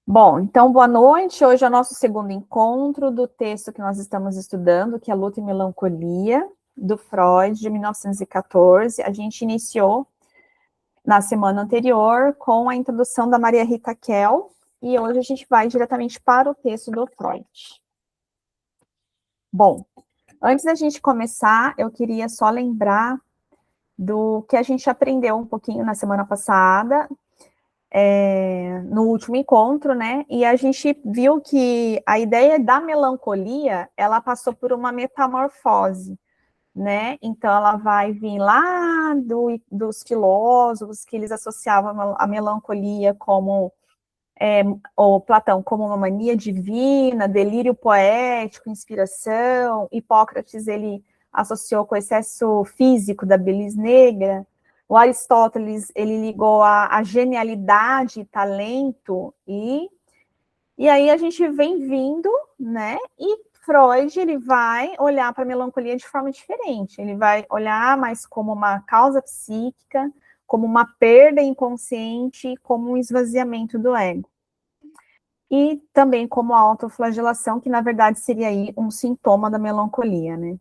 Bom, então, boa noite. Hoje é o nosso segundo encontro do texto que nós estamos estudando, que é Luta e Melancolia, do Freud, de 1914. A gente iniciou na semana anterior com a introdução da Maria Rita Kell, e hoje a gente vai diretamente para o texto do Freud. Bom, antes da gente começar, eu queria só lembrar do que a gente aprendeu um pouquinho na semana passada, no último encontro, né? E a gente viu que a ideia da melancolia, ela passou por uma metamorfose, né? Então, ela vai vir lá dos filósofos, que eles associavam a melancolia como, o Platão, como uma mania divina, delírio poético, inspiração. Hipócrates, ele associou com o excesso físico da bilis negra. O Aristóteles, ele ligou a genialidade, talento, e aí a gente vem vindo, né? E Freud, ele vai olhar para a melancolia de forma diferente. Ele vai olhar mais como uma causa psíquica, como uma perda inconsciente, como um esvaziamento do ego. E também como a autoflagelação, que na verdade seria aí um sintoma da melancolia, né?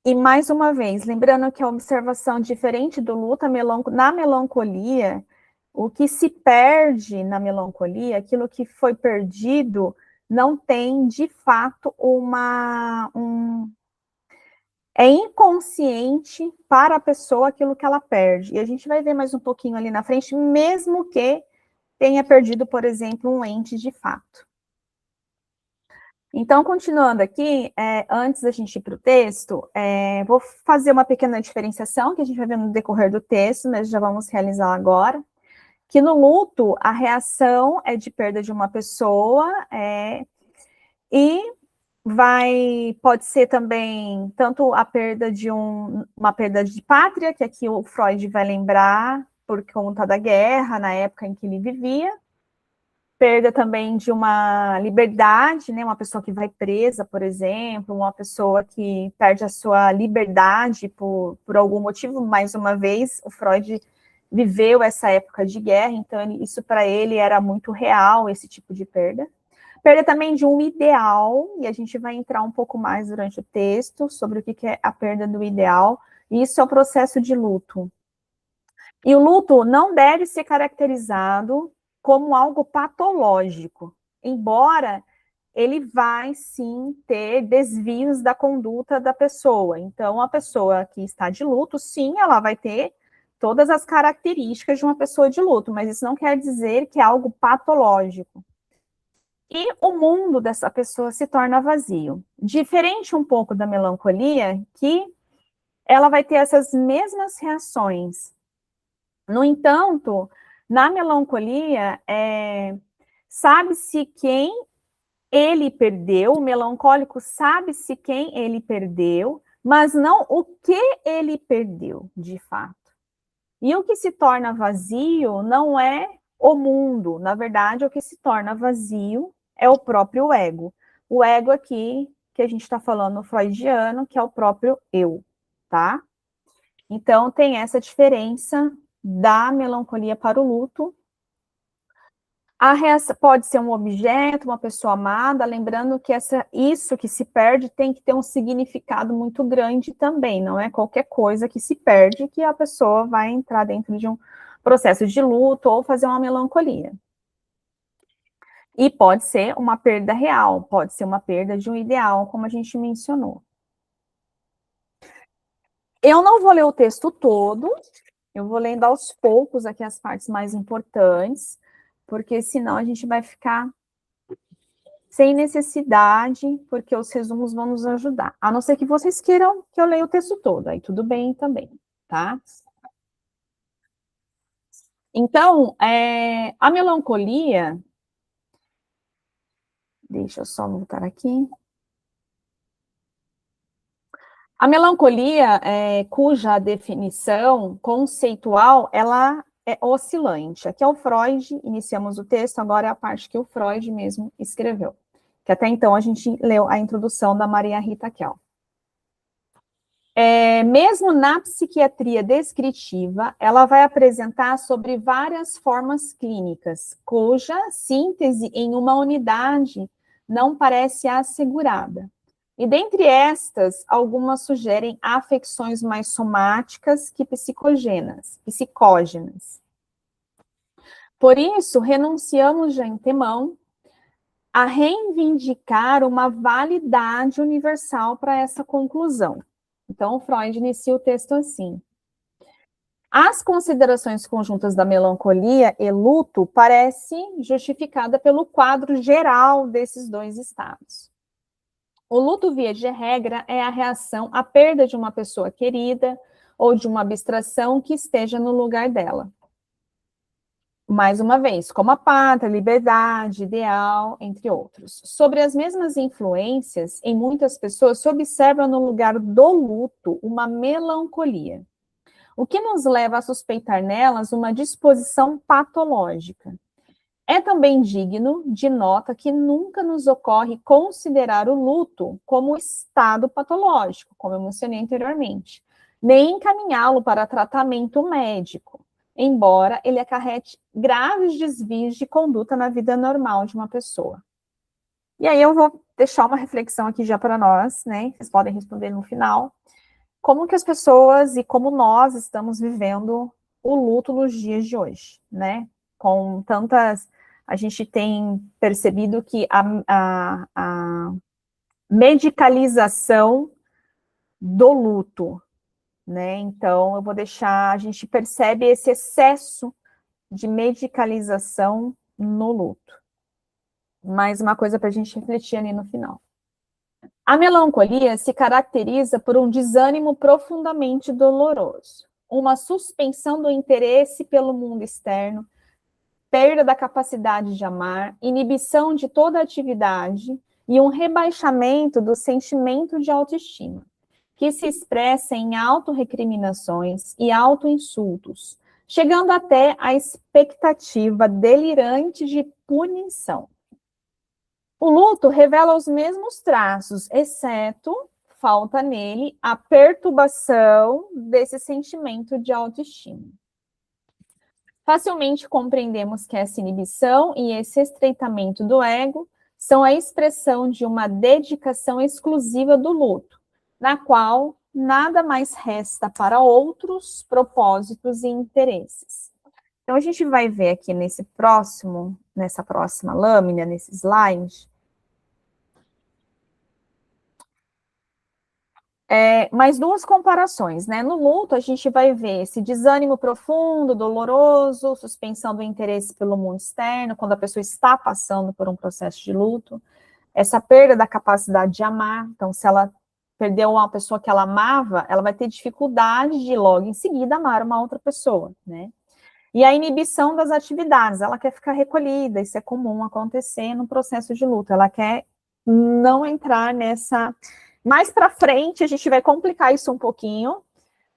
E mais uma vez, lembrando que a observação diferente do luto, na melancolia, o que se perde na melancolia, aquilo que foi perdido, não tem de fato é inconsciente para a pessoa aquilo que ela perde. E a gente vai ver mais um pouquinho ali na frente, mesmo que tenha perdido, por exemplo, um ente de fato. Então, continuando aqui, antes da gente ir para o texto, vou fazer uma pequena diferenciação que a gente vai ver no decorrer do texto, mas já vamos realizar agora. Que no luto, a reação é de perda de uma pessoa, e pode ser também tanto a perda de uma perda de pátria, que aqui o Freud vai lembrar por conta da guerra, na época em que ele vivia, perda também de uma liberdade, né? Uma pessoa que vai presa, por exemplo, uma pessoa que perde a sua liberdade por algum motivo. Mais uma vez, o Freud viveu essa época de guerra, então isso para ele era muito real, esse tipo de perda. Perda também de um ideal, e a gente vai entrar um pouco mais durante o texto sobre o que é a perda do ideal, e isso é o processo de luto. E o luto não deve ser caracterizado como algo patológico, embora ele vai sim ter desvios da conduta da pessoa. Então, a pessoa que está de luto, sim, ela vai ter todas as características de uma pessoa de luto, mas isso não quer dizer que é algo patológico. E o mundo dessa pessoa se torna vazio. Diferente um pouco da melancolia, que ela vai ter essas mesmas reações. No entanto, na melancolia, sabe-se quem ele perdeu, o melancólico sabe-se quem ele perdeu, mas não o que ele perdeu, de fato. E o que se torna vazio não é o mundo, na verdade, o que se torna vazio é o próprio ego. O ego aqui, que a gente está falando no freudiano, que é o próprio eu, tá? Então, tem essa diferença da melancolia para o luto. A reação pode ser um objeto, uma pessoa amada, lembrando que isso que se perde tem que ter um significado muito grande também, não é qualquer coisa que se perde que a pessoa vai entrar dentro de um processo de luto ou fazer uma melancolia. E pode ser uma perda real, pode ser uma perda de um ideal, como a gente mencionou. Eu não vou ler o texto todo, eu vou lendo aos poucos aqui as partes mais importantes, porque senão a gente vai ficar sem necessidade, porque os resumos vão nos ajudar. A não ser que vocês queiram que eu leia o texto todo, aí tudo bem também, tá? Então, a melancolia, deixa eu só voltar aqui. A melancolia, cuja definição conceitual, ela é oscilante. Aqui é o Freud, iniciamos o texto, agora é a parte que o Freud mesmo escreveu. Que até então a gente leu a introdução da Maria Rita Kell. Mesmo na psiquiatria descritiva, ela vai apresentar sobre várias formas clínicas, cuja síntese em uma unidade não parece assegurada. E dentre estas, algumas sugerem afecções mais somáticas que psicógenas. Por isso, renunciamos de antemão a reivindicar uma validade universal para essa conclusão. Então, Freud inicia o texto assim: as considerações conjuntas da melancolia e luto parecem justificada pelo quadro geral desses dois estados. O luto, via de regra, é a reação à perda de uma pessoa querida ou de uma abstração que esteja no lugar dela. Mais uma vez, como a pátria, liberdade, ideal, entre outros. Sobre as mesmas influências, em muitas pessoas se observa no lugar do luto uma melancolia, o que nos leva a suspeitar nelas uma disposição patológica. É também digno de nota que nunca nos ocorre considerar o luto como estado patológico, como eu mencionei anteriormente, nem encaminhá-lo para tratamento médico, embora ele acarrete graves desvios de conduta na vida normal de uma pessoa. E aí eu vou deixar uma reflexão aqui já para nós, né? Vocês podem responder no final. Como que as pessoas e como nós estamos vivendo o luto nos dias de hoje, né? Com tantas... A gente tem percebido que a medicalização do luto, né? Então, eu vou deixar... A gente percebe esse excesso de medicalização no luto. Mais uma coisa para a gente refletir ali no final. A melancolia se caracteriza por um desânimo profundamente doloroso, uma suspensão do interesse pelo mundo externo, perda da capacidade de amar, inibição de toda atividade e um rebaixamento do sentimento de autoestima, que se expressa em autorrecriminações e autoinsultos, chegando até a expectativa delirante de punição. O luto revela os mesmos traços, exceto falta nele a perturbação desse sentimento de autoestima. Facilmente compreendemos que essa inibição e esse estreitamento do ego são a expressão de uma dedicação exclusiva do luto, na qual nada mais resta para outros propósitos e interesses. Então, a gente vai ver aqui nessa próxima lâmina, nesse slide, mais duas comparações, né? No luto, a gente vai ver esse desânimo profundo, doloroso, suspensão do interesse pelo mundo externo, quando a pessoa está passando por um processo de luto, essa perda da capacidade de amar. Então, se ela perdeu uma pessoa que ela amava, ela vai ter dificuldade de logo em seguida amar uma outra pessoa, né? E a inibição das atividades, ela quer ficar recolhida, isso é comum acontecer no processo de luto, ela quer não entrar nessa... Mais para frente, a gente vai complicar isso um pouquinho,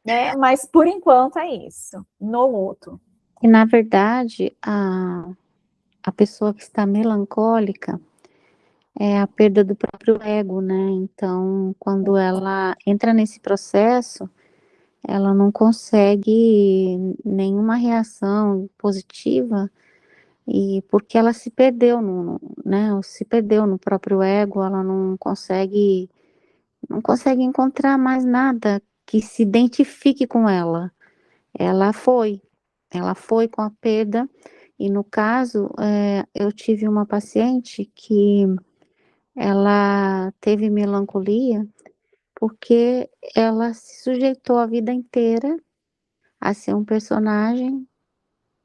né? Mas, por enquanto, é isso, no luto. E, na verdade, a pessoa que está melancólica é a perda do próprio ego, né? Então, quando ela entra nesse processo, ela não consegue nenhuma reação positiva, e porque ela se perdeu né? Se perdeu no próprio ego, ela não consegue encontrar mais nada que se identifique com ela. Ela foi com a perda, e no caso, eu tive uma paciente que ela teve melancolia porque ela se sujeitou a vida inteira a ser um personagem,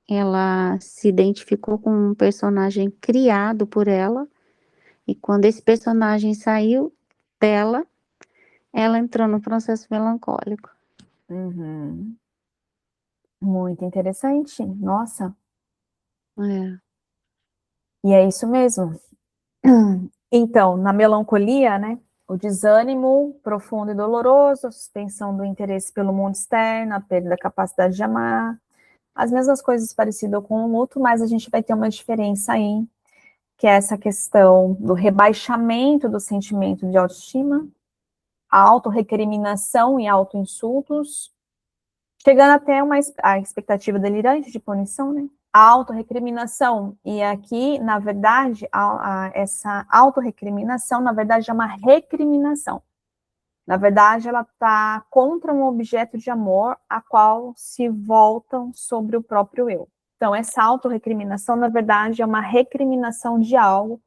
ela se identificou com um personagem criado por ela, e quando esse personagem saiu dela, ela entrou no processo melancólico. Uhum. Muito interessante, nossa. E é isso mesmo. Então, na melancolia, né, o desânimo profundo e doloroso, a suspensão do interesse pelo mundo externo, a perda da capacidade de amar, as mesmas coisas parecidas com o luto, mas a gente vai ter uma diferença aí, que é essa questão do rebaixamento do sentimento de autoestima a autorrecriminação e autoinsultos, chegando até a expectativa delirante de punição, né? A autorrecriminação, e aqui, na verdade, essa autorrecriminação, na verdade, é uma recriminação. Na verdade, ela está contra um objeto de amor a qual se voltam sobre o próprio eu. Então, essa autorrecriminação, na verdade, é uma recriminação de algo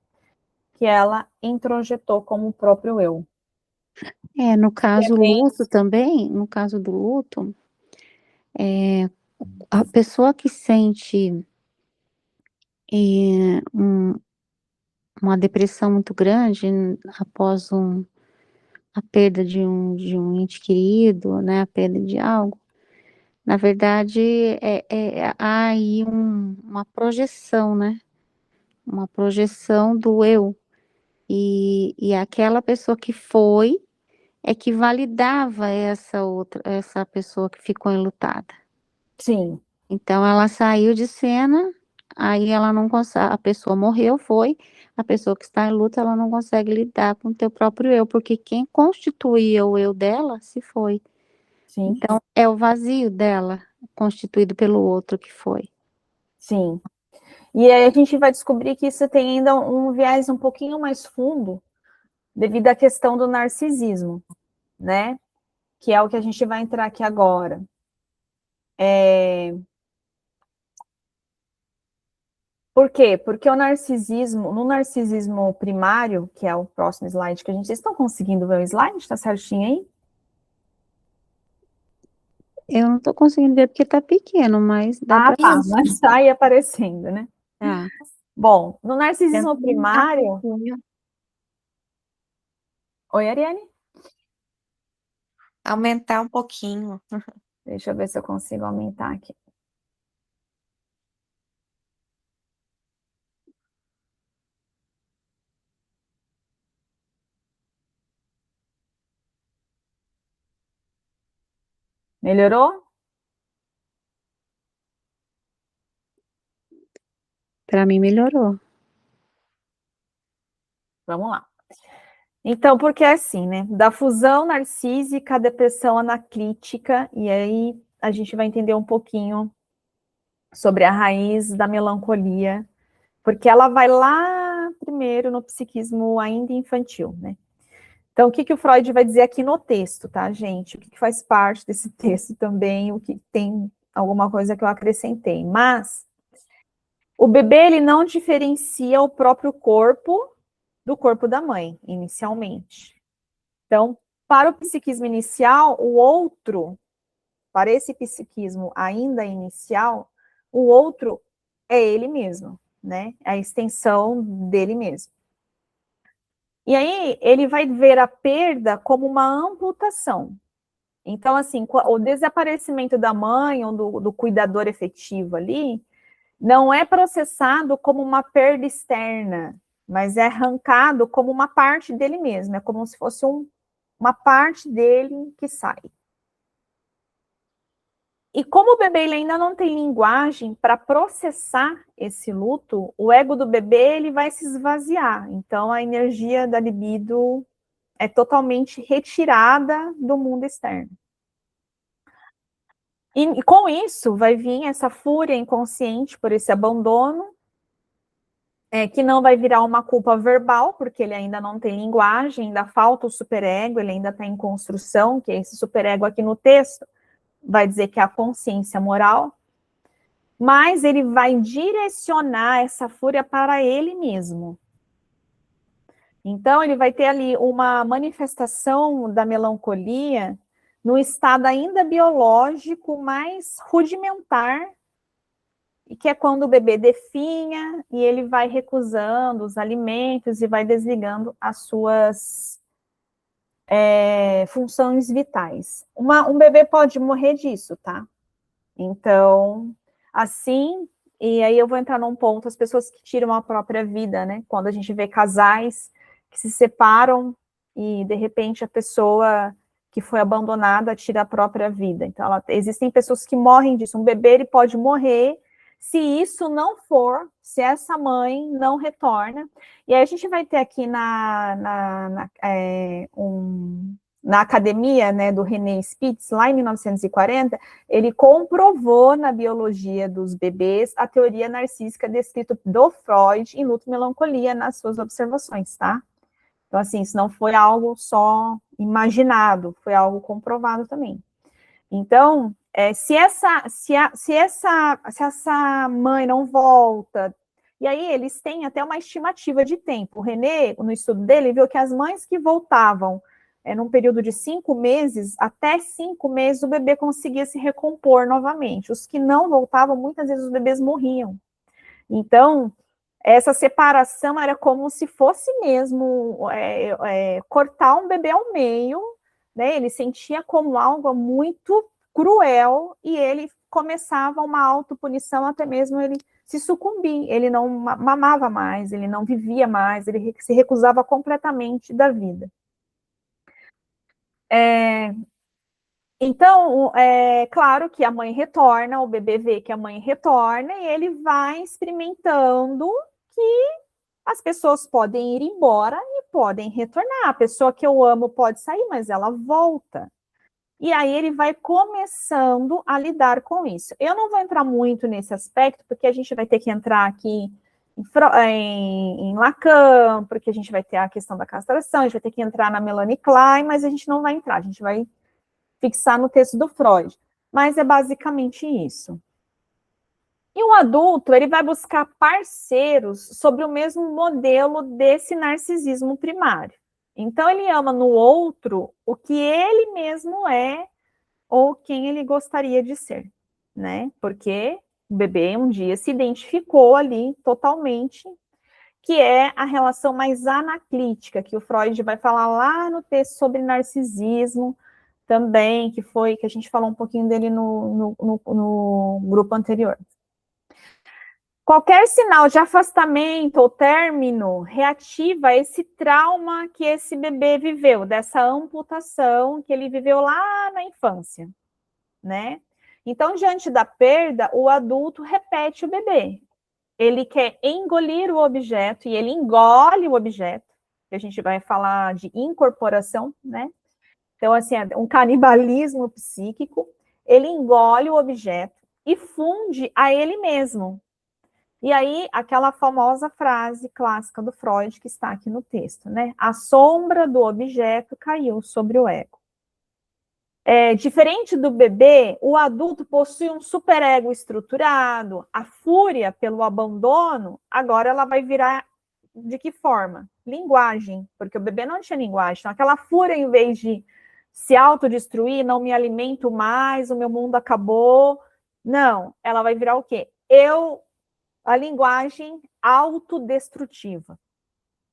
que ela introjetou como o próprio eu. No caso luto também, no caso do luto, a pessoa que sente uma depressão muito grande após a perda de um ente querido, né, a perda de algo, na verdade há aí uma projeção, né, uma projeção do eu, e aquela pessoa que foi é que validava essa pessoa que ficou enlutada. Sim. Então ela saiu de cena, aí ela não consegue, a pessoa morreu, a pessoa que está em luta, ela não consegue lidar com o teu próprio eu, porque quem constituía o eu dela se foi. Sim. Então é o vazio dela, constituído pelo outro que foi. Sim. E aí a gente vai descobrir que isso tem ainda um viés um pouquinho mais fundo, devido à questão do narcisismo, né? Que é o que a gente vai entrar aqui agora. Por quê? Porque no narcisismo primário, que é o próximo slide que a gente... Vocês estão conseguindo ver o slide? Tá certinho aí? Eu não estou conseguindo ver porque está pequeno, mas dá para Tá, ver. mas tá aí aparecendo, né? Tá. Bom, no narcisismo Tenta aumentar um primário... pouquinho. Oi, Ariane? Aumentar um pouquinho. Deixa eu ver se eu consigo aumentar aqui. Melhorou? Para mim melhorou. Vamos lá. Então, porque é assim, né? Da fusão narcísica à depressão anaclítica, e aí a gente vai entender um pouquinho sobre a raiz da melancolia, porque ela vai lá primeiro no psiquismo ainda infantil, né? Então, o que o Freud vai dizer aqui no texto, tá, gente? O que faz parte desse texto também, o que tem alguma coisa que eu acrescentei. Mas o bebê, ele não diferencia o próprio corpo do corpo da mãe, inicialmente. Então, para o psiquismo inicial, o outro, para esse psiquismo ainda inicial, o outro é ele mesmo, né? A extensão dele mesmo. E aí, ele vai ver a perda como uma amputação. Então, assim, o desaparecimento da mãe ou do cuidador efetivo ali, não é processado como uma perda externa, mas é arrancado como uma parte dele mesmo, é como se fosse uma parte dele que sai. E como o bebê ele ainda não tem linguagem para processar esse luto, o ego do bebê ele vai se esvaziar. Então a energia da libido é totalmente retirada do mundo externo. E com isso vai vir essa fúria inconsciente por esse abandono, que não vai virar uma culpa verbal, porque ele ainda não tem linguagem, ainda falta o superego, ele ainda está em construção, que é esse superego aqui no texto, vai dizer que é a consciência moral, mas ele vai direcionar essa fúria para ele mesmo. Então, ele vai ter ali uma manifestação da melancolia no estado ainda biológico mais rudimentar, e que é quando o bebê definha e ele vai recusando os alimentos e vai desligando as suas funções vitais. Um bebê pode morrer disso, tá? Então, assim, e aí eu vou entrar num ponto, as pessoas que tiram a própria vida, né? Quando a gente vê casais que se separam e, de repente, a pessoa que foi abandonada tira a própria vida. Então, existem pessoas que morrem disso. Um bebê, ele pode morrer se isso não for, se essa mãe não retorna. E aí a gente vai ter aqui na academia, né, do René Spitz, lá em 1940, ele comprovou na biologia dos bebês a teoria narcísica descrita do Freud em Luto e Melancolia nas suas observações, tá? Então, assim, isso não foi algo só imaginado, foi algo comprovado também. Então, se essa mãe não volta, e aí eles têm até uma estimativa de tempo. O René, no estudo dele, viu que as mães que voltavam num período de 5 meses, até 5 meses o bebê conseguia se recompor novamente. Os que não voltavam, muitas vezes os bebês morriam. Então, essa separação era como se fosse mesmo cortar um bebê ao meio, né? Ele sentia como algo muito cruel e ele começava uma autopunição até mesmo ele se sucumbir. Ele não mamava mais, ele não vivia mais, ele se recusava completamente da vida. Então, claro que a mãe retorna, o bebê vê que a mãe retorna e ele vai experimentando que as pessoas podem ir embora e podem retornar. A pessoa que eu amo pode sair, mas ela volta. E aí ele vai começando a lidar com isso. Eu não vou entrar muito nesse aspecto, porque a gente vai ter que entrar aqui em Lacan, porque a gente vai ter a questão da castração, a gente vai ter que entrar na Melanie Klein, mas a gente não vai entrar, a gente vai fixar no texto do Freud. Mas é basicamente isso. E o adulto, ele vai buscar parceiros sobre o mesmo modelo desse narcisismo primário. Então, ele ama no outro o que ele mesmo é ou quem ele gostaria de ser, né? Porque o bebê um dia se identificou ali totalmente, que é a relação mais anaclítica, que o Freud vai falar lá no texto sobre narcisismo também, que a gente falou um pouquinho dele no grupo anterior. Qualquer sinal de afastamento ou término reativa esse trauma que esse bebê viveu, dessa amputação que ele viveu lá na infância, né? Então, diante da perda, o adulto repete o bebê. Ele quer engolir o objeto e ele engole o objeto, que a gente vai falar de incorporação, né? Então, assim, é um canibalismo psíquico. Ele engole o objeto e funde a ele mesmo. E aí, aquela famosa frase clássica do Freud que está aqui no texto, né? A sombra do objeto caiu sobre o ego. Diferente do bebê, o adulto possui um superego estruturado, a fúria pelo abandono, agora ela vai virar de que forma? Linguagem, porque o bebê não tinha linguagem. Então, aquela fúria, em vez de se autodestruir, não me alimento mais, o meu mundo acabou. Não, ela vai virar o quê? A linguagem autodestrutiva,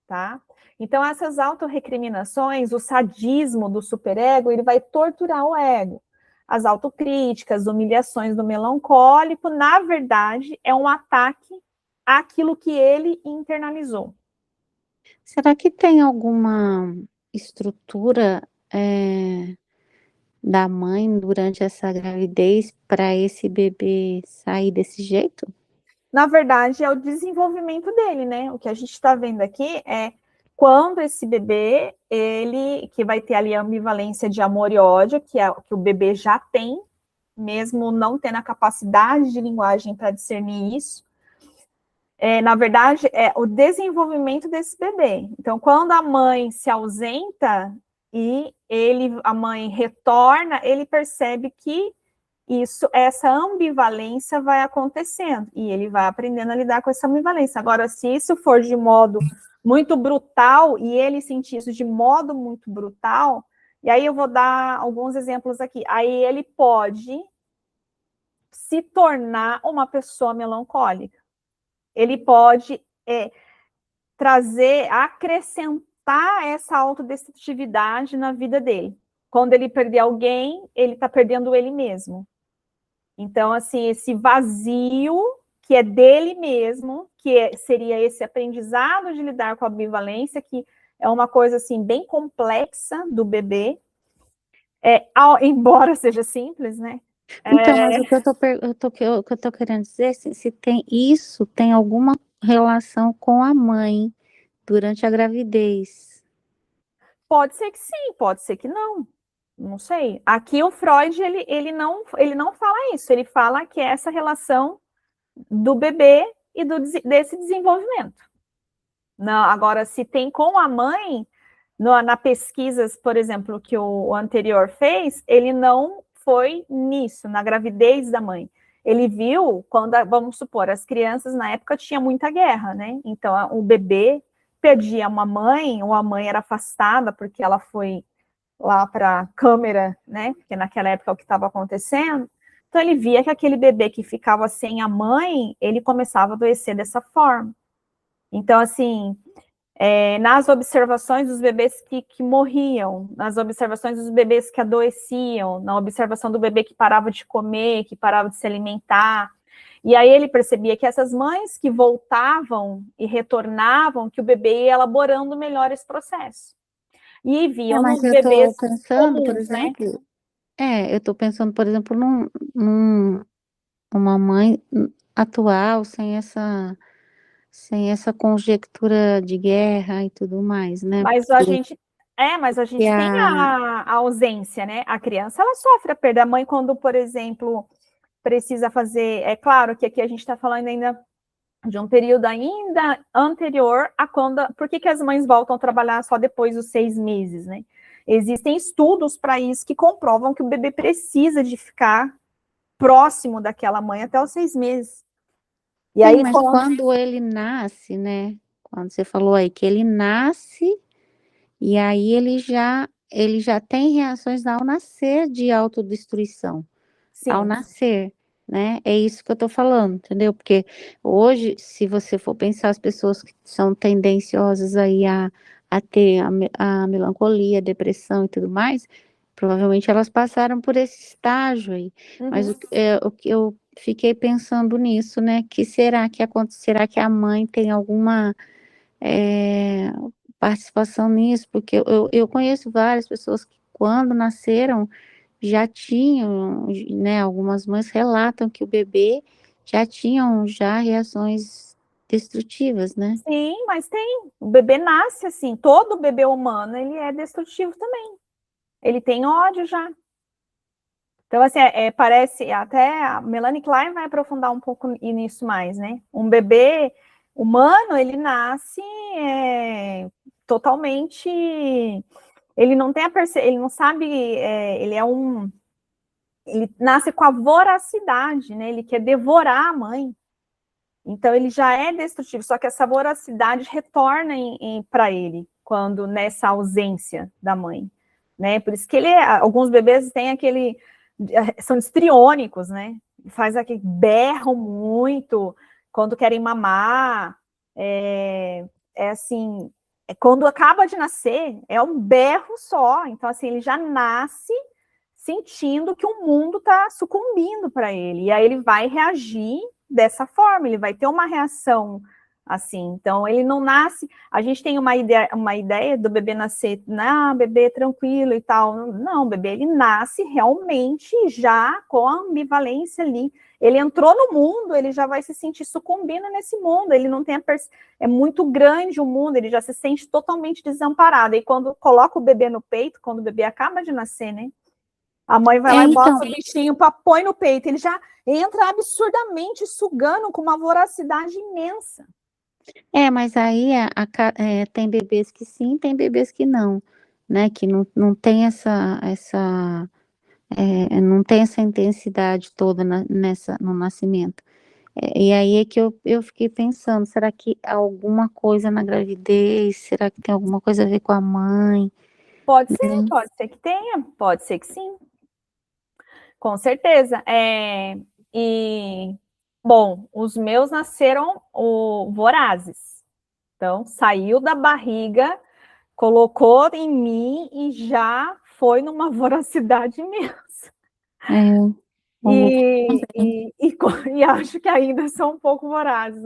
tá? Então, essas autorrecriminações, o sadismo do superego, ele vai torturar o ego. As autocríticas, humilhações do melancólico, na verdade, é um ataque àquilo que ele internalizou. Será que tem alguma estrutura da mãe durante essa gravidez para esse bebê sair desse jeito? Na verdade, é o desenvolvimento dele, né? O que a gente está vendo aqui é quando esse bebê, que vai ter ali a ambivalência de amor e ódio, que o bebê já tem, mesmo não tendo a capacidade de linguagem para discernir isso, na verdade, é o desenvolvimento desse bebê. Então, quando a mãe se ausenta e a mãe retorna, ele percebe que essa ambivalência vai acontecendo e ele vai aprendendo a lidar com essa ambivalência. Agora, se isso for de modo muito brutal e ele sentir isso de modo muito brutal, e aí eu vou dar alguns exemplos aqui. Aí ele pode se tornar uma pessoa melancólica. Ele pode acrescentar essa autodestrutividade na vida dele. Quando ele perder alguém, ele está perdendo ele mesmo. Então, assim, esse vazio que é dele mesmo, seria esse aprendizado de lidar com a ambivalência, que é uma coisa, assim, bem complexa do bebê, embora seja simples, né? Então, mas o que eu tô querendo dizer, se tem alguma relação com a mãe durante a gravidez. Pode ser que sim, pode ser que não. Não sei. Aqui o Freud, ele não fala isso, ele fala que é essa relação do bebê e desse desenvolvimento. Não, agora, se tem com a mãe, na pesquisas, por exemplo, que o anterior fez, ele não foi nisso, na gravidez da mãe. Ele viu quando, vamos supor, as crianças na época tinha muita guerra, né? Então, o bebê perdia uma mãe, ou a mãe era afastada porque ela foi lá para a câmera, né? Porque naquela época é o que estava acontecendo. Então, ele via que aquele bebê que ficava sem a mãe, ele começava a adoecer dessa forma. Então, assim, nas observações dos bebês que morriam, nas observações dos bebês que adoeciam, na observação do bebê que parava de comer, que parava de se alimentar. E aí ele percebia que essas mães que voltavam e retornavam, que o bebê ia elaborando melhor esse processo. E viam Mas nos eu estou bebês pensando, por comuns, né? exemplo, eu estou pensando, por exemplo, uma mãe atual sem essa conjectura de guerra e tudo mais, né? Mas mas a Porque gente tem a ausência, né? A criança, ela sofre a perda. A mãe, quando, por exemplo, precisa fazer, é claro que aqui a gente está falando ainda de um período ainda anterior a quando, por que as mães voltam a trabalhar só depois dos 6 meses, né? Existem estudos para isso que comprovam que o bebê precisa de ficar próximo daquela mãe até os 6 meses. E sim, aí, mas quando ele nasce, né? Quando você falou aí que ele nasce e aí ele já tem reações ao nascer de autodestruição, ao sim, nascer, né? É isso que eu tô falando, entendeu? Porque hoje, se você for pensar, as pessoas que são tendenciosas aí a ter a melancolia, a depressão e tudo mais, provavelmente elas passaram por esse estágio aí. Mas uhum. o que eu fiquei pensando nisso, né? Que será que acontece? Será que a mãe tem alguma é, participação nisso? Porque eu conheço várias pessoas que quando nasceram já tinham, né, algumas mães relatam que o bebê já reações destrutivas, né? Sim, mas tem. O bebê nasce assim. Todo bebê humano, ele é destrutivo também. Ele tem ódio já. Então, assim, parece, até a Melanie Klein vai aprofundar um pouco nisso mais, né? Um bebê humano, ele nasce totalmente, ele não tem ele não sabe, ele nasce com a voracidade, né? Ele quer devorar a mãe. Então, ele já é destrutivo, só que essa voracidade retorna para ele, quando nessa ausência da mãe, né? Por isso que alguns bebês têm são histriônicos, né? Faz aquele, berram muito quando querem mamar, assim, quando acaba de nascer, é um berro só, então, assim, ele já nasce sentindo que o mundo está sucumbindo para ele, e aí ele vai reagir dessa forma, ele vai ter uma reação assim. Então, ele não nasce. A gente tem uma ideia do bebê nascer, bebê tranquilo e tal. Não, o bebê ele nasce realmente já com a ambivalência ali. Ele entrou no mundo, ele já vai se sentir sucumbindo nesse mundo. Ele não tem é muito grande o mundo, ele já se sente totalmente desamparado. E quando coloca o bebê no peito, quando o bebê acaba de nascer, né? A mãe vai lá e Então, bota o bichinho, põe no peito. Ele já entra absurdamente sugando com uma voracidade imensa. mas aí tem bebês que sim, tem bebês que não, né? Que não tem não tem essa intensidade toda no nascimento. E aí é que eu fiquei pensando, será que alguma coisa na gravidez, será que tem alguma coisa a ver com a mãe? Pode Né? ser que tenha, pode ser que sim, com certeza. E, bom, os meus nasceram vorazes. Então, saiu da barriga, colocou em mim e já foi numa voracidade imensa. É, vamos E acho que ainda são um pouco vorazes,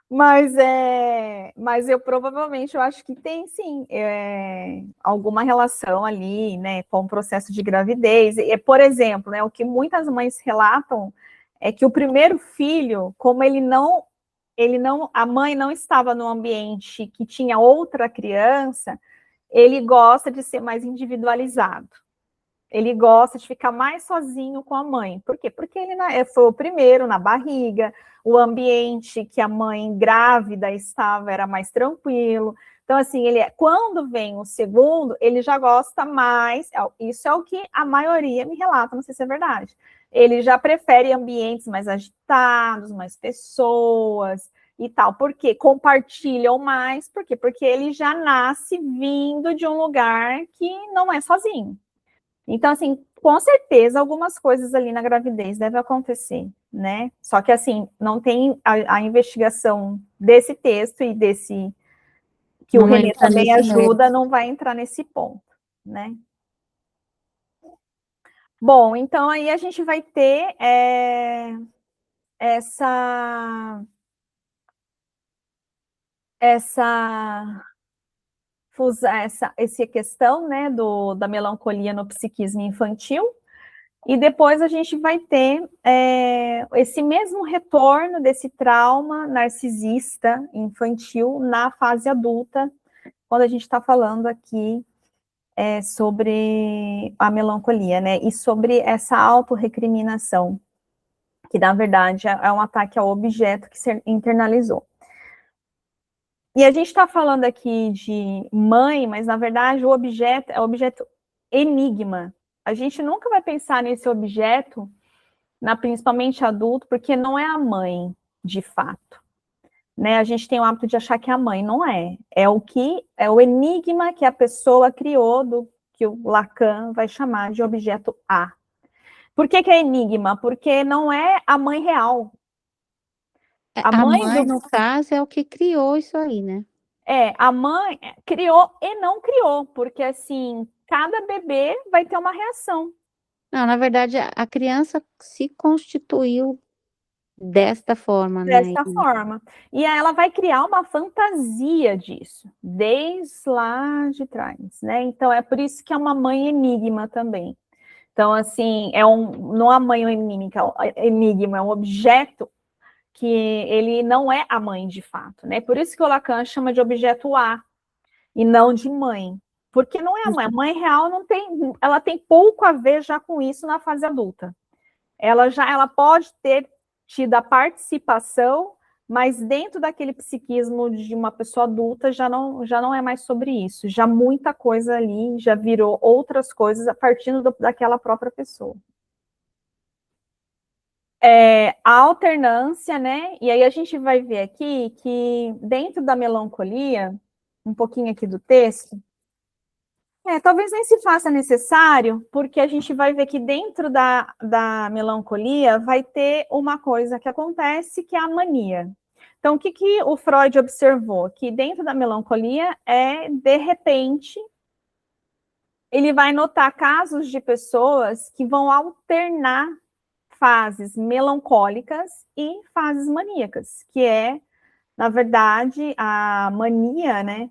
mas eu provavelmente eu acho que tem sim alguma relação ali, né, com o processo de gravidez. Por exemplo, né, o que muitas mães relatam é que o primeiro filho, como a mãe não estava no ambiente que tinha outra criança, ele gosta de ser mais individualizado. Ele gosta de ficar mais sozinho com a mãe. Por quê? Porque ele foi o primeiro na barriga, o ambiente que a mãe grávida estava era mais tranquilo. Então, assim, quando vem o segundo, ele já gosta mais. Isso é o que a maioria me relata, não sei se é verdade. Ele já prefere ambientes mais agitados, mais pessoas e tal. Por quê? Compartilham mais. Por quê? Porque ele já nasce vindo de um lugar que não é sozinho. Então, assim, com certeza algumas coisas ali na gravidez devem acontecer, né? Só que, assim, não tem a investigação desse texto e desse que o Não Renê entra também nesse ajuda, mérito. não vai entrar nesse ponto, né? Bom, então aí a gente vai ter essa essa questão, né, da melancolia no psiquismo infantil. E depois a gente vai ter esse mesmo retorno desse trauma narcisista infantil na fase adulta, quando a gente está falando aqui sobre a melancolia, né? E sobre essa autorrecriminação, que na verdade é um ataque ao objeto que se internalizou. E a gente está falando aqui de mãe, mas na verdade o objeto é o objeto enigma. A gente nunca vai pensar nesse objeto principalmente adulto, porque não é a mãe, de fato. Né? A gente tem o hábito de achar que a mãe não é. É o enigma que a pessoa criou, que o Lacan vai chamar de objeto A. Por que é enigma? Porque não é a mãe real. A A mãe mãe, no caso, é o que criou isso aí, né? a mãe criou e não criou, porque assim, cada bebê vai ter uma reação. Não, na verdade, a criança se constituiu desta forma, né? Dessa forma. E aí ela vai criar uma fantasia disso, desde lá de trás, né? Então é por isso que é uma mãe enigma também. Então, assim, não é a mãe enigma, é um objeto que ele não é a mãe de fato, né? Por isso que o Lacan chama de objeto A e não de mãe. Porque não é a mãe. A mãe real não tem, ela tem pouco a ver já com isso na fase adulta. Ela pode ter tido a participação, mas dentro daquele psiquismo de uma pessoa adulta já não é mais sobre isso. Já muita coisa ali já virou outras coisas a partir daquela própria pessoa. A alternância, né? E aí a gente vai ver aqui que dentro da melancolia, um pouquinho aqui do texto, talvez nem se faça necessário, porque a gente vai ver que dentro da melancolia vai ter uma coisa que acontece, que é a mania. Então, o que o Freud observou? Que dentro da melancolia de repente, ele vai notar casos de pessoas que vão alternar fases melancólicas e fases maníacas, que na verdade, a mania, né?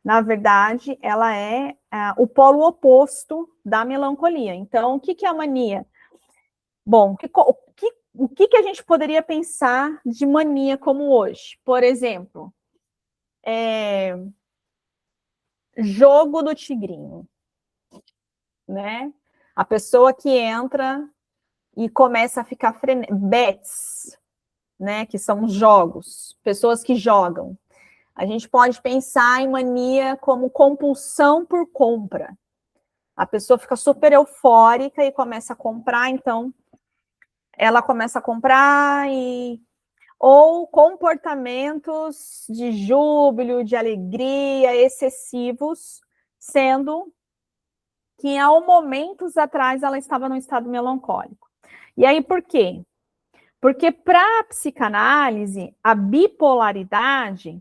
Na verdade, ela é o polo oposto da melancolia. Então, o que é a mania? Bom, o que a gente poderia pensar de mania como hoje? Por exemplo, jogo do tigrinho, né? A pessoa que entra e começa a ficar bets, né? Que são jogos, pessoas que jogam. A gente pode pensar em mania como compulsão por compra. A pessoa fica super eufórica e começa a comprar, então ela começa a comprar ou comportamentos de júbilo, de alegria excessivos, sendo que há momentos atrás ela estava num estado melancólico. E aí por quê? Porque para a psicanálise, a bipolaridade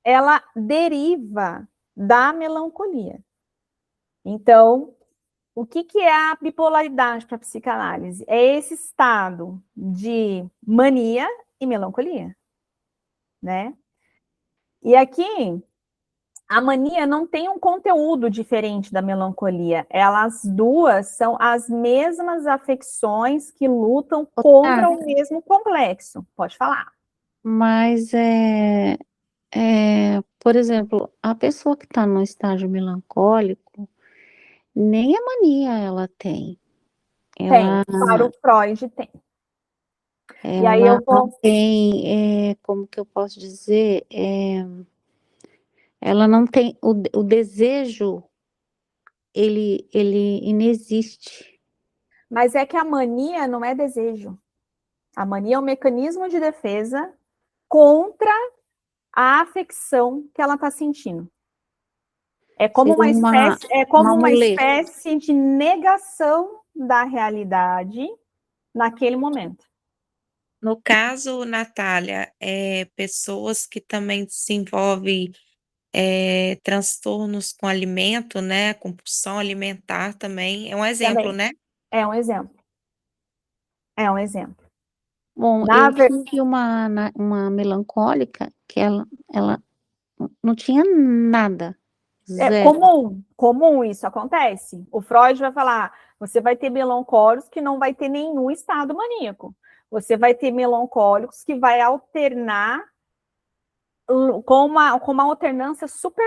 ela deriva da melancolia. Então, o que é a bipolaridade para a psicanálise? É esse estado de mania e melancolia, né? E aqui, a mania não tem um conteúdo diferente da melancolia. Elas duas são as mesmas afecções que lutam contra Tá, o mesmo complexo. Pode falar. mas Por exemplo, a pessoa que está no estágio melancólico, nem a mania ela tem. Tem, Ela, para o Freud tem. E aí ela eu não vou. tem, como que eu posso dizer? Ela não tem o desejo, ele inexiste. Mas é que a mania não é desejo. A mania é um mecanismo de defesa contra a afecção que ela está sentindo. Seria É uma como uma muleta. espécie de negação da realidade naquele momento. No caso, Natália, pessoas que também desenvolvem transtornos com alimento, né? Compulsão alimentar também, é um exemplo, Também. né? É um exemplo. É um exemplo. Bom, Na eu ver... tive uma melancólica que ela não tinha nada, É zero. comum isso acontece. O Freud vai falar, você vai ter melancólicos que não vai ter nenhum estado maníaco. Você vai ter melancólicos que vai alternar com uma alternância super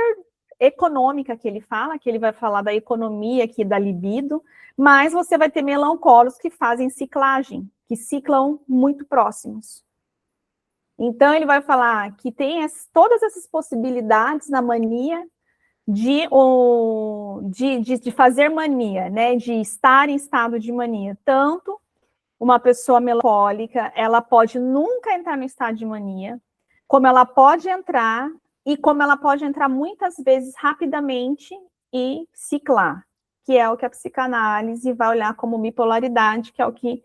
econômica que ele vai falar da economia aqui, da libido, mas você vai ter melancólicos que fazem ciclagem, que ciclam muito próximos. Então, ele vai falar que tem todas essas possibilidades na mania de fazer mania, né? De estar em estado de mania. Tanto uma pessoa melancólica, ela pode nunca entrar no estado de mania, como ela pode entrar, e como ela pode entrar muitas vezes rapidamente e ciclar, que é o que a psicanálise vai olhar como bipolaridade, que é o que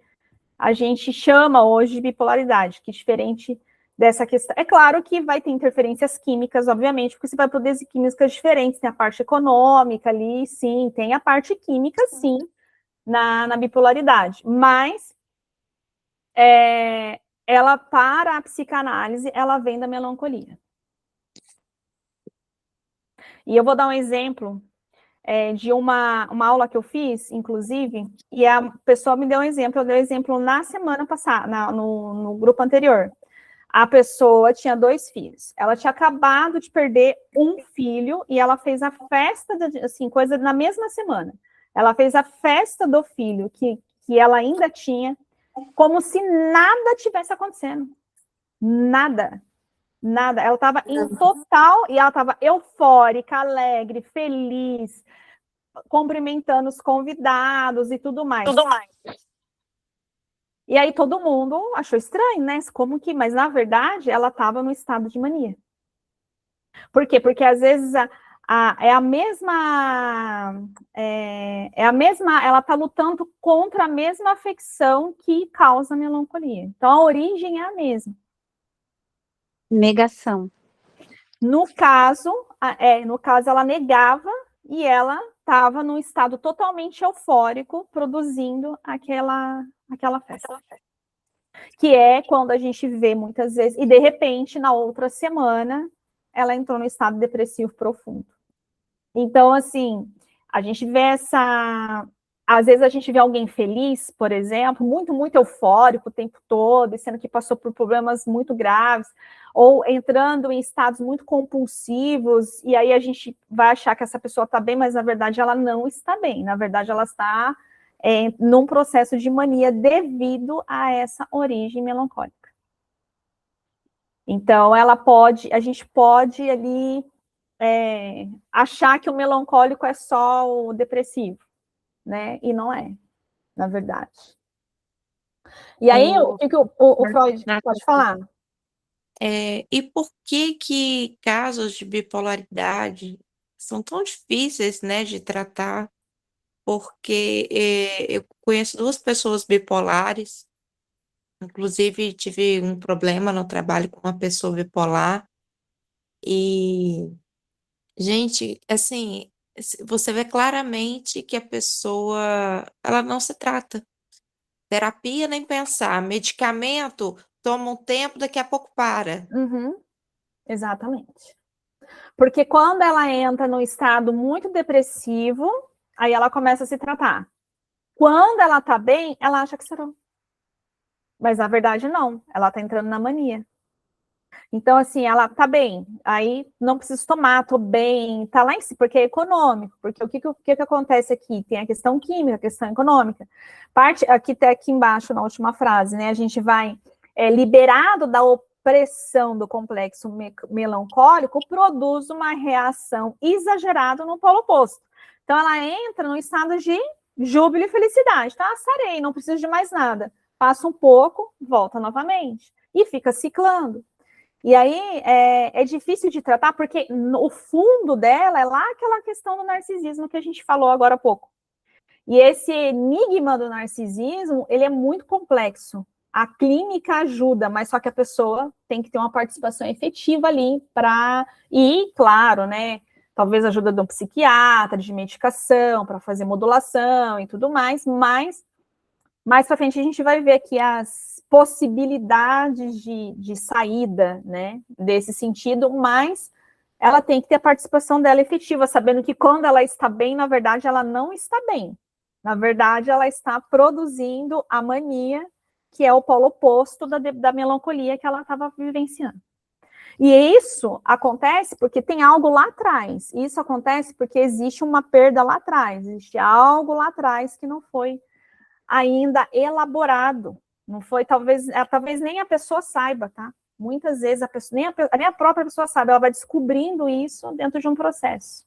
a gente chama hoje de bipolaridade, que é diferente dessa questão. É claro que vai ter interferências químicas, obviamente, porque você vai produzir químicas diferentes, tem a parte econômica ali, sim, tem a parte química, sim, na bipolaridade, mas ela, para a psicanálise, ela vem da melancolia. E eu vou dar um exemplo de uma aula que eu fiz, inclusive, e a pessoa me deu um exemplo, eu dei um exemplo na semana passada, no grupo anterior. A pessoa tinha 2 filhos. Ela tinha acabado de perder um filho e ela fez a festa, assim, coisa na mesma semana. Ela fez a festa do filho que ela ainda tinha, como se nada tivesse acontecendo. Nada. Nada. Ela estava em total, e ela estava eufórica, alegre, feliz, cumprimentando os convidados e tudo mais. Tudo mais. E aí todo mundo achou estranho, né? Como que? Mas na verdade ela estava no estado de mania. Por quê? Porque às vezes ela está lutando contra a mesma afecção que causa a melancolia. Então a origem é a mesma. Negação. No caso ela negava e ela estava num estado totalmente eufórico, produzindo aquela festa. Que é quando a gente vê muitas vezes, e de repente, na outra semana, ela entrou no estado depressivo profundo. Então, assim, a gente vê às vezes a gente vê alguém feliz, por exemplo, muito, muito eufórico o tempo todo, sendo que passou por problemas muito graves, ou entrando em estados muito compulsivos, e aí a gente vai achar que essa pessoa está bem, mas na verdade ela não está bem, na verdade ela está num processo de mania devido a essa origem melancólica. Então, a gente pode ali achar que o melancólico é só o depressivo, né? E não é, na verdade. E aí, o que o Freud pode falar? E por que casos de bipolaridade são tão difíceis, né, de tratar? Porque eu conheço 2 pessoas bipolares, inclusive tive um problema no trabalho com uma pessoa bipolar, e, gente, assim, você vê claramente que a pessoa, ela não se trata. Terapia nem pensar, medicamento toma um tempo, daqui a pouco para. Uhum, exatamente. Porque quando ela entra num estado muito depressivo, aí ela começa a se tratar. Quando ela tá bem, ela acha que sarou. Mas na verdade não, ela tá entrando na mania. Então, assim, ela tá bem, aí não preciso tomar, tô bem, tá lá em cima, porque é econômico, porque o que acontece aqui? Tem a questão química, a questão econômica. Parte, aqui até aqui embaixo, na última frase, né, a gente vai, liberado da opressão do complexo melancólico, produz uma reação exagerada no polo oposto. Então, ela entra no estado de júbilo e felicidade, tá? Sarei, não preciso de mais nada. Passa um pouco, volta novamente, e fica ciclando. E aí é difícil de tratar, porque o fundo dela é lá aquela questão do narcisismo que a gente falou agora há pouco. E esse enigma do narcisismo, ele é muito complexo. A clínica ajuda, mas só que a pessoa tem que ter uma participação efetiva ali para... E, claro, né, talvez ajuda de um psiquiatra, de medicação, para fazer modulação e tudo mais, mas mais para frente a gente vai ver aqui as possibilidades de saída, né, desse sentido, mas ela tem que ter a participação dela efetiva, sabendo que quando ela está bem, na verdade, ela não está bem. Na verdade, ela está produzindo a mania, que é o polo oposto da melancolia que ela estava vivenciando. E isso acontece porque tem algo lá atrás. Isso acontece porque existe uma perda lá atrás, existe algo lá atrás que não foi ainda elaborado. Não foi, talvez nem a pessoa saiba, tá? Muitas vezes nem a própria pessoa sabe, ela vai descobrindo isso dentro de um processo.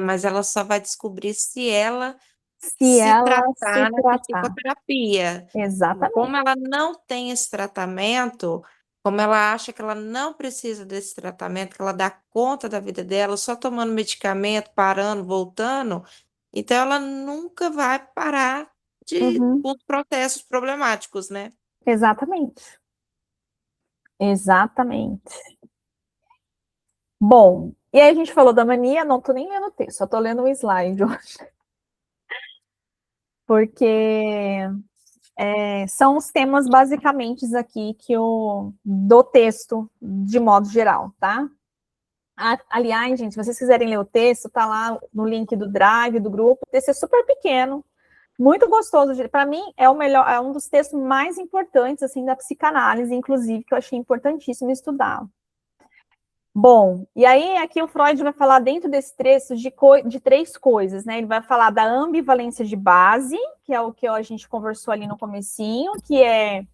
Mas ela só vai descobrir se ela Se se ela se tratar na tratar. psicoterapia. Exatamente. Como ela não tem esse tratamento, como ela acha que ela não precisa desse tratamento, que ela dá conta da vida dela, só tomando medicamento, parando, voltando, então ela nunca vai parar Uhum. com os processos problemáticos, né? Exatamente. Exatamente. Bom, e aí a gente falou da mania, não tô nem lendo o texto, só tô lendo o slide hoje. Porque são os temas basicamente aqui do texto, de modo geral, tá? Aliás, gente, se vocês quiserem ler o texto, tá lá no link do Drive, do grupo. O texto é super pequeno, muito gostoso. Para mim, é o melhor, é um dos textos mais importantes assim da psicanálise, inclusive, que eu achei importantíssimo estudar. Bom, e aí aqui o Freud vai falar dentro desse texto de três coisas, né? Ele vai falar da ambivalência de base, que é o que a gente conversou ali no comecinho, que é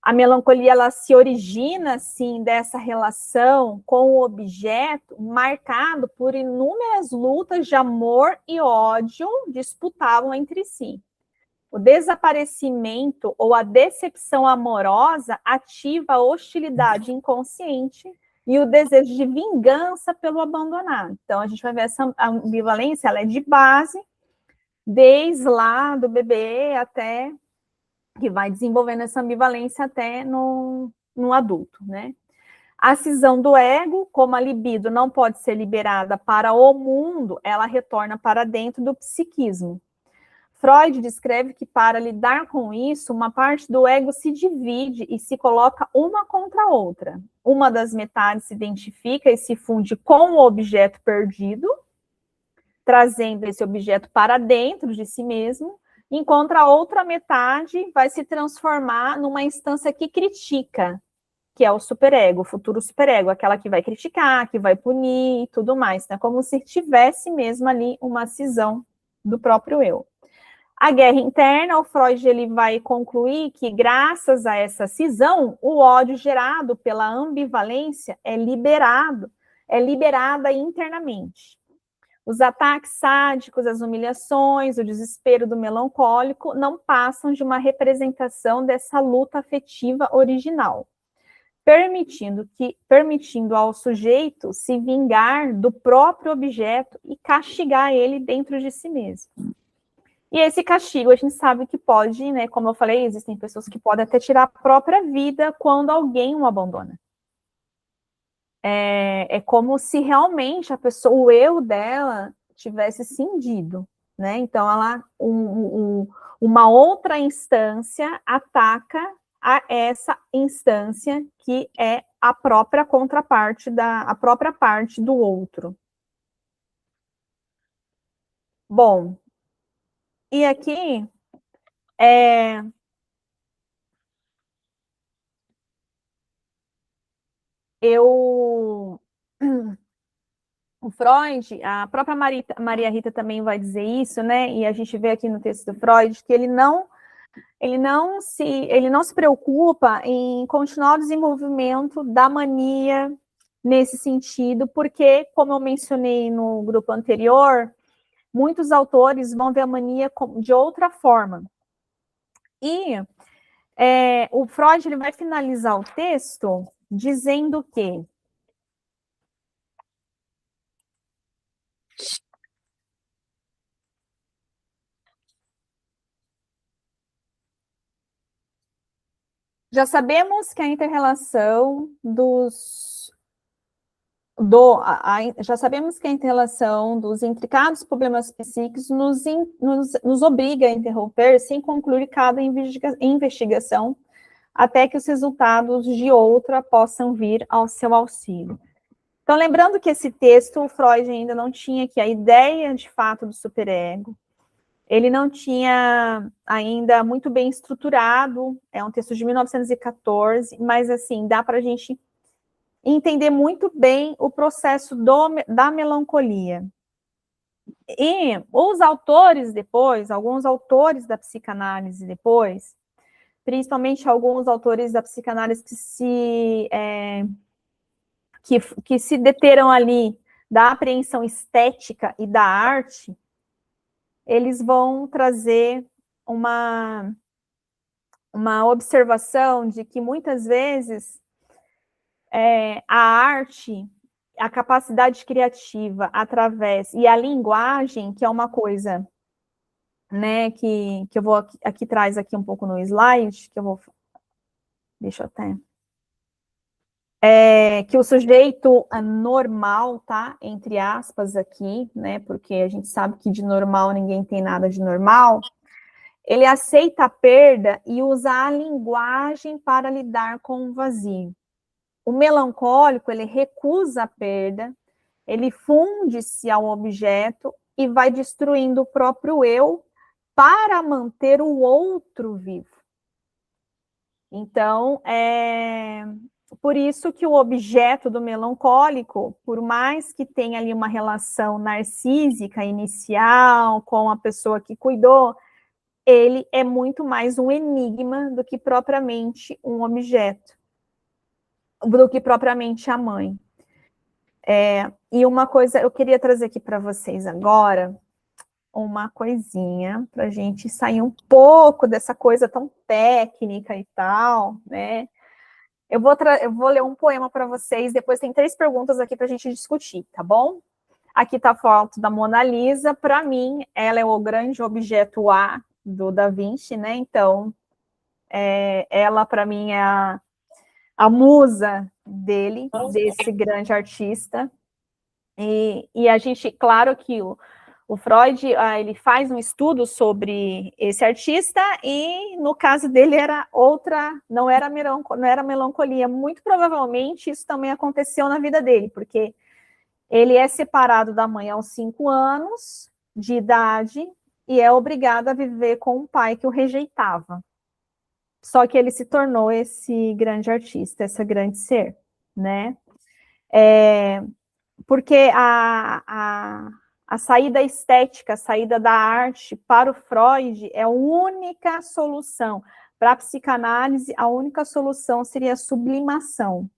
a melancolia, ela se origina, assim, dessa relação com o objeto, marcado por inúmeras lutas de amor e ódio disputavam entre si. O desaparecimento ou a decepção amorosa ativa a hostilidade inconsciente e o desejo de vingança pelo abandonado. Então, a gente vai ver essa ambivalência, ela é de base, desde lá do bebê até que vai desenvolvendo essa ambivalência até no adulto, né? A cisão do ego, como a libido não pode ser liberada para o mundo, ela retorna para dentro do psiquismo. Freud descreve que para lidar com isso, uma parte do ego se divide e se coloca uma contra a outra. Uma das metades se identifica e se funde com o objeto perdido, trazendo esse objeto para dentro de si mesmo, enquanto a outra metade vai se transformar numa instância que critica, que é o superego, o futuro superego, aquela que vai criticar, que vai punir e tudo mais, né? Como se tivesse mesmo ali uma cisão do próprio eu. A guerra interna, o Freud ele vai concluir que, graças a essa cisão, o ódio gerado pela ambivalência é liberada internamente. Os ataques sádicos, as humilhações, o desespero do melancólico não passam de uma representação dessa luta afetiva original, permitindo ao sujeito se vingar do próprio objeto e castigar ele dentro de si mesmo. E esse castigo, a gente sabe que pode, né, como eu falei, existem pessoas que podem até tirar a própria vida quando alguém o abandona. É como se realmente a pessoa, o eu dela, tivesse cindido, né? Então, uma outra instância ataca a essa instância que é a própria contraparte a própria parte do outro. Bom, e aqui o Freud, a própria Maria Rita também vai dizer isso, né? E a gente vê aqui no texto do Freud que ele não se preocupa em continuar o desenvolvimento da mania nesse sentido, porque, como eu mencionei no grupo anterior, muitos autores vão ver a mania de outra forma. E o Freud ele vai finalizar o texto dizendo que já sabemos que a inter-relação já sabemos que a inter-relação dos intricados problemas psíquicos nos obriga a interromper sem concluir cada investigação até que os resultados de outra possam vir ao seu auxílio. Então, lembrando que esse texto, o Freud ainda não tinha aqui a ideia de fato do superego, ele não tinha ainda muito bem estruturado, é um texto de 1914, mas assim, dá para a gente entender muito bem o processo da melancolia. E os autores depois, alguns autores da psicanálise depois, principalmente alguns autores da psicanálise que se deteram ali da apreensão estética e da arte, eles vão trazer uma observação de que muitas vezes a arte, a capacidade criativa através, e a linguagem, que é uma coisa, né, que eu vou aqui traz aqui um pouco no slide, que eu vou, deixa eu até, que o sujeito normal, tá, entre aspas aqui, né, porque a gente sabe que de normal ninguém tem nada de normal, ele aceita a perda e usa a linguagem para lidar com o vazio. O melancólico, ele recusa a perda, ele funde-se ao objeto e vai destruindo o próprio eu para manter o outro vivo. Então, por isso que o objeto do melancólico, por mais que tenha ali uma relação narcísica inicial com a pessoa que cuidou, ele é muito mais um enigma do que propriamente um objeto, do que propriamente a mãe. E uma coisa, eu queria trazer aqui para vocês agora, uma coisinha, para a gente sair um pouco dessa coisa tão técnica e tal, né? Eu vou ler um poema para vocês, depois tem 3 perguntas aqui para a gente discutir, tá bom? Aqui está a foto da Mona Lisa, para mim, ela é o grande objeto A do Da Vinci, né? Então, ela, para mim, é a musa dele, desse grande artista. E a gente, claro que o Freud, ele faz um estudo sobre esse artista e, no caso dele, era outra, não era melancolia. Muito provavelmente isso também aconteceu na vida dele, porque ele é separado da mãe aos 5 anos de idade e é obrigado a viver com um pai que o rejeitava. Só que ele se tornou esse grande artista, esse grande ser, né? Porque a saída estética, a saída da arte para o Freud é a única solução. Para a psicanálise, a única solução seria a sublimação.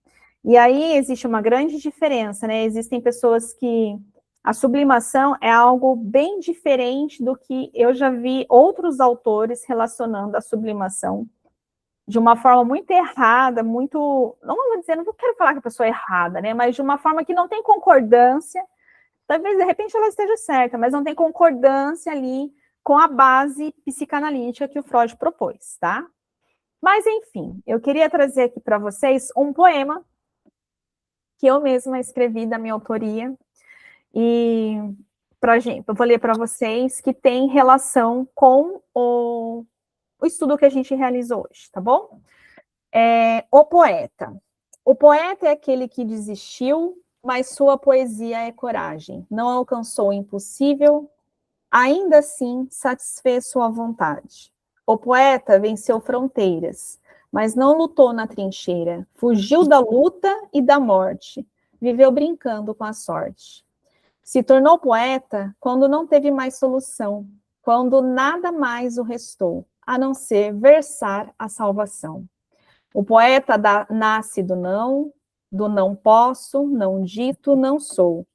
E aí existe uma grande diferença, né? Existem pessoas que a sublimação é algo bem diferente do que eu já vi outros autores relacionando a sublimação de uma forma muito errada, muito, não vou dizer, não quero falar que a pessoa é errada, né? Mas de uma forma que não tem concordância. Talvez, de repente, ela esteja certa, mas não tem concordância ali com a base psicanalítica que o Freud propôs, tá? Mas, enfim, eu queria trazer aqui para vocês um poema que eu mesma escrevi da minha autoria e eu vou ler para vocês, que tem relação com o estudo que a gente realizou hoje, tá bom? O poeta. O poeta é aquele que desistiu, mas sua poesia é coragem. Não alcançou o impossível, ainda assim satisfez sua vontade. O poeta venceu fronteiras, mas não lutou na trincheira. Fugiu da luta e da morte. Viveu brincando com a sorte. Se tornou poeta quando não teve mais solução, quando nada mais o restou, a não ser versar a salvação. O poeta nasce do não posso, não dito, não sou.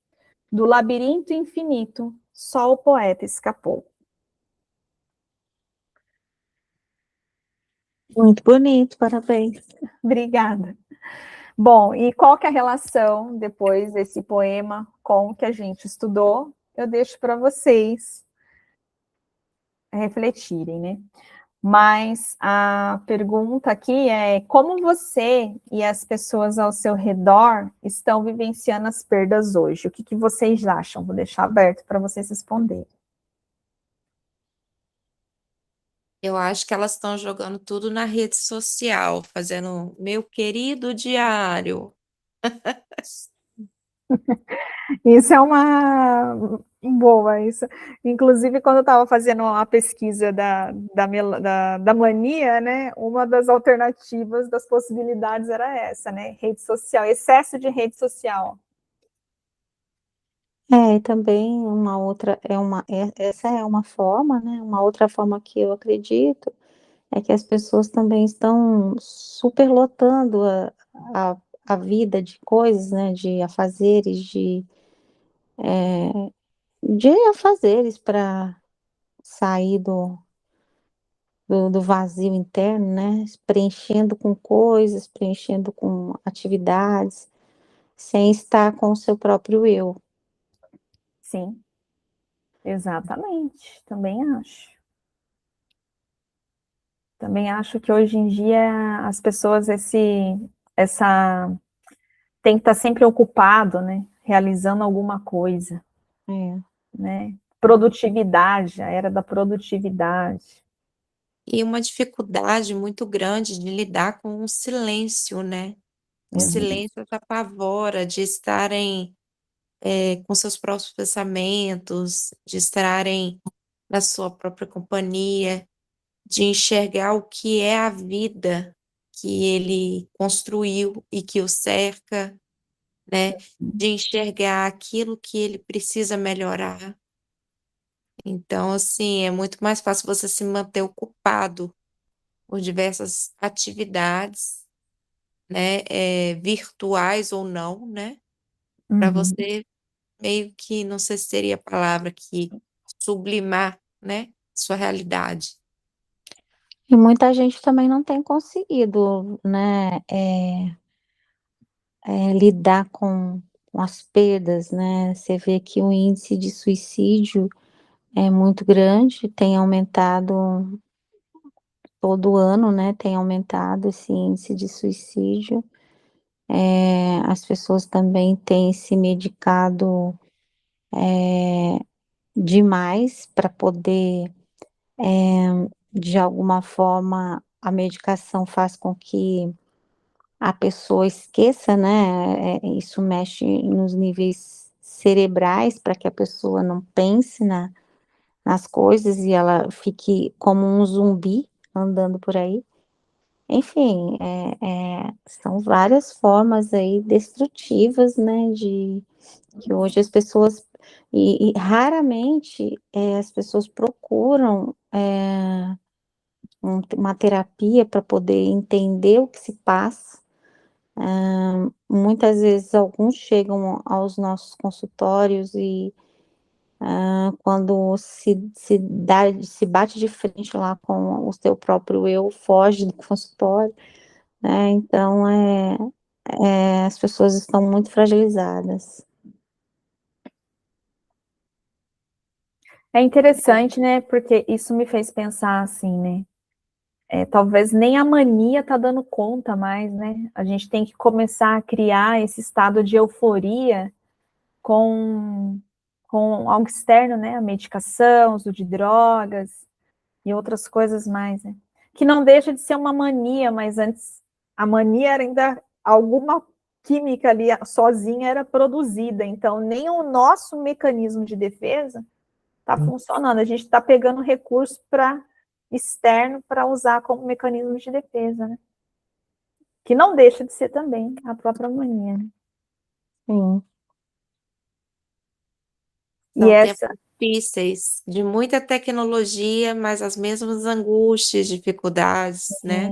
Do labirinto infinito, só o poeta escapou. Muito bonito, parabéns. Obrigada. Bom, e qual que é a relação depois desse poema com o que a gente estudou? Eu deixo para vocês refletirem, né? Mas a pergunta aqui é como você e as pessoas ao seu redor estão vivenciando as perdas hoje? O que, que vocês acham? Vou deixar aberto para vocês responderem. Eu acho que elas estão jogando tudo na rede social, fazendo meu querido diário. Isso é uma boa, isso. Inclusive, quando eu estava fazendo a pesquisa da mania, né, uma das alternativas, das possibilidades era essa, né? Rede social, excesso de rede social. E também uma outra, essa é uma forma, né? Uma outra forma que eu acredito é que as pessoas também estão superlotando a, a vida de coisas, né? De afazeres, de afazeres para sair do vazio interno, né? Preenchendo com coisas, preenchendo com atividades, sem estar com o seu próprio eu. Sim, exatamente, também acho. Também acho que hoje em dia as pessoas tem que estar sempre ocupado, né? Realizando alguma coisa, É. né? Produtividade, a era da produtividade. E uma dificuldade muito grande de lidar com o silêncio, né? O Uhum. silêncio te apavora de estarem com seus próprios pensamentos, de estarem na sua própria companhia, de enxergar o que é a vida que ele construiu e que o cerca, né? De enxergar aquilo que ele precisa melhorar. Então, assim, é muito mais fácil você se manter ocupado por diversas atividades, né, virtuais ou não, né, para Uhum. você meio que, não sei se seria a palavra aqui, sublimar, né, sua realidade. E muita gente também não tem conseguido, né, lidar com as perdas, né? Você vê que o índice de suicídio é muito grande, tem aumentado todo ano, né? Tem aumentado esse índice de suicídio. As pessoas também têm se medicado demais para poder, de alguma forma, a medicação faz com que a pessoa esqueça, né? Isso mexe nos níveis cerebrais para que a pessoa não pense nas coisas e ela fique como um zumbi andando por aí. Enfim, são várias formas aí destrutivas, né? De que hoje as pessoas e raramente as pessoas procuram uma terapia para poder entender o que se passa. Muitas vezes alguns chegam aos nossos consultórios e quando se bate de frente lá com o seu próprio eu, foge do consultório, né? Então as pessoas estão muito fragilizadas. É interessante, né? Porque isso me fez pensar assim, né? Talvez nem a mania está dando conta mais, né? A gente tem que começar a criar esse estado de euforia com, com algo externo, né? A medicação, uso de drogas e outras coisas mais, né? Que não deixa de ser uma mania, mas antes a mania era ainda alguma química ali sozinha era produzida, então nem o nosso mecanismo de defesa está funcionando. A gente está pegando recurso externo para usar como mecanismo de defesa, né? que não deixa de ser também a própria mania. Sim. E São essa, tempos difíceis, de muita tecnologia, mas as mesmas angústias, dificuldades, né?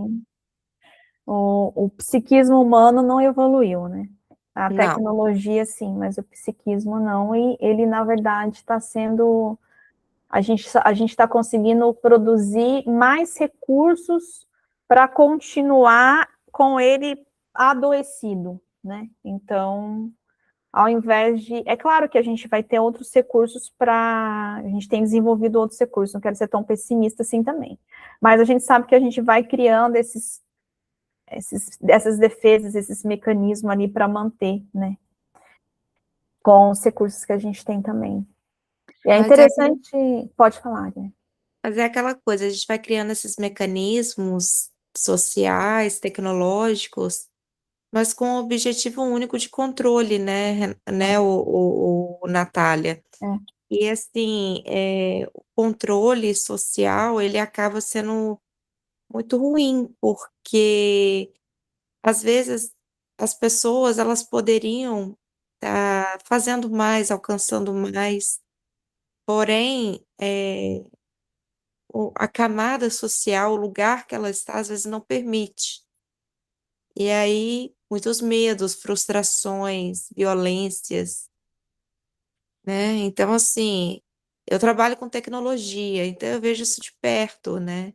o psiquismo humano não evoluiu, né? A Não. tecnologia, sim, mas o psiquismo não, e ele, na verdade, está sendo... A gente está conseguindo produzir mais recursos para continuar com ele adoecido, né? Então, ao invés de... É claro que a gente vai ter outros recursos para... A gente tem desenvolvido outros recursos, não quero ser tão pessimista assim também. Mas a gente sabe que a gente vai criando essas defesas, esses mecanismos ali para manter, né? Com os recursos que a gente tem também. E é Mas é, interessante... Pode falar, né? mas é aquela coisa, a gente vai criando esses mecanismos sociais, tecnológicos, mas com o objetivo único de controle, né, Natália? É. E assim, o controle social, ele acaba sendo muito ruim, porque às vezes as pessoas, elas poderiam estar fazendo mais, alcançando mais, porém, a camada social, o lugar que ela está, às vezes não permite. E aí, muitos medos, frustrações, violências, né? Então, assim, eu trabalho com tecnologia, então eu vejo isso de perto, né?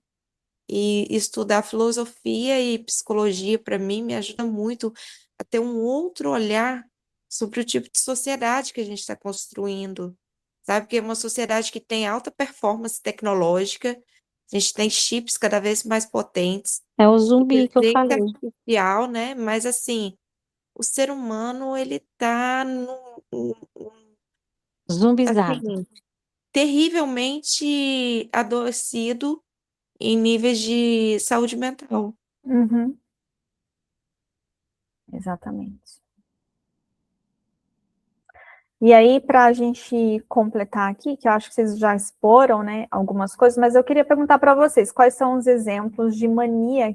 E estudar filosofia e psicologia, para mim, me ajuda muito a ter um outro olhar sobre o tipo de sociedade que a gente está construindo, sabe? Que é uma sociedade que tem alta performance tecnológica, a gente tem chips cada vez mais potentes, É o zumbi que eu inteligência falei. artificial, né? Mas, assim, o ser humano, ele está, Zumbizado. assim, terrivelmente adoecido em níveis de saúde mental. Uhum. Exatamente. E aí, para a gente completar aqui, que eu acho que vocês já exporam, né, algumas coisas, mas eu queria perguntar para vocês, quais são os exemplos de mania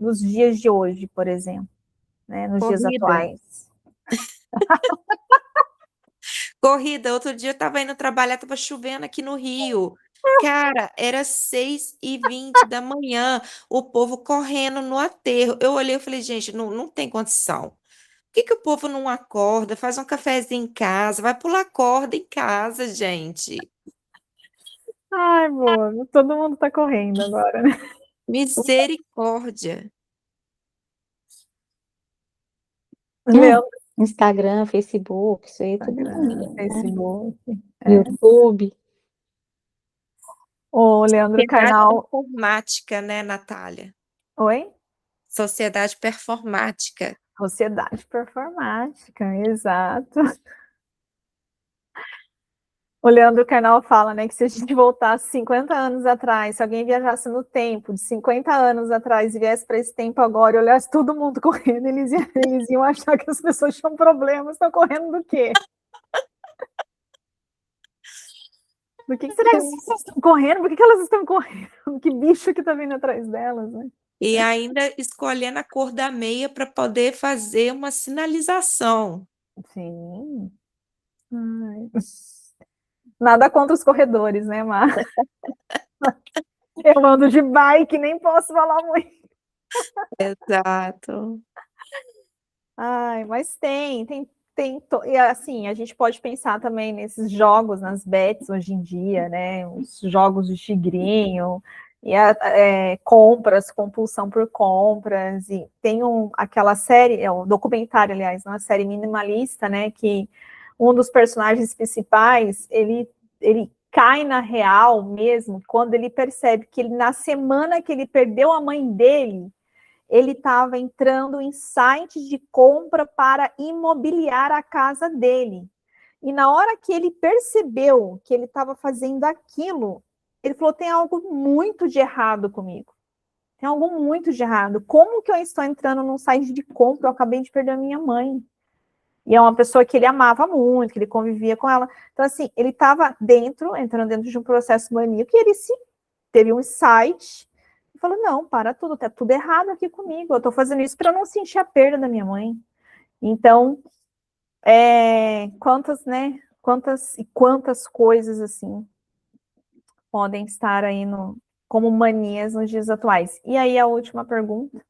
nos dias de hoje, por exemplo, né, nos dias Corrida. atuais? Corrida. Outro dia eu estava indo trabalhar, estava chovendo aqui no Rio. Cara, era 6h20 da manhã, o povo correndo no aterro. Eu olhei e falei, gente, não tem condição. Por que que o povo não acorda, faz um cafezinho em casa, vai pular corda em casa, gente? Ai, boa, todo mundo está correndo agora, né? Misericórdia. Leandro, Instagram, Facebook, isso aí é tudo Instagram, mania, né? Facebook. YouTube. O Leandro Sociedade Carnal. performática, né, Natália? Oi? Sociedade performática. Sociedade performática, exato. O Leandro Carnal fala, né, que se a gente voltasse 50 anos atrás, se alguém viajasse no tempo de 50 anos atrás e viesse para esse tempo agora e olhasse todo mundo correndo, eles iam achar que as pessoas tinham problemas, estão correndo do quê? Do que será que as pessoas estão correndo? Por que elas estão correndo? Que bicho que está vindo atrás delas, né? E ainda escolhendo a cor da meia para poder fazer uma sinalização. Sim. Ai. Nada contra os corredores, né, Mar? Eu ando de bike, nem posso falar muito. Exato. Ai, mas e assim, a gente pode pensar também nesses jogos, nas bets hoje em dia, né? Os jogos de tigrinho, e compras, compulsão por compras, e tem aquela série, um documentário, aliás, uma série minimalista, né? Que um dos personagens principais, ele cai na real mesmo, quando ele percebe que na semana que ele perdeu a mãe dele, ele estava entrando em sites de compra para imobiliar a casa dele. E na hora que ele percebeu que ele estava fazendo aquilo, ele falou: tem algo muito de errado comigo. Tem algo muito de errado. Como que eu estou entrando num site de compra? Eu acabei de perder a minha mãe. E é uma pessoa que ele amava muito, que ele convivia com ela. Então, assim, ele estava entrando dentro de um processo maníaco, e ele teve um insight, falo, não, para tudo, tá tudo errado aqui comigo, eu tô fazendo isso para não sentir a perda da minha mãe. Então, quantas, né, quantas coisas, assim, podem estar aí como manias nos dias atuais. E aí, a última pergunta,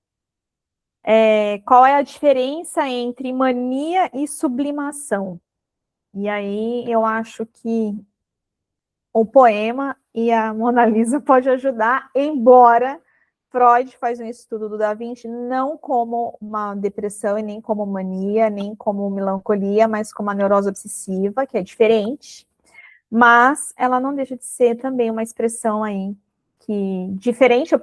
qual é a diferença entre mania e sublimação? E aí, eu acho que o poema e a Mona Lisa pode ajudar, embora Freud faz um estudo do Da Vinci não como uma depressão e nem como mania, nem como melancolia, mas como a neurose obsessiva, que é diferente, mas ela não deixa de ser também uma expressão aí que diferente.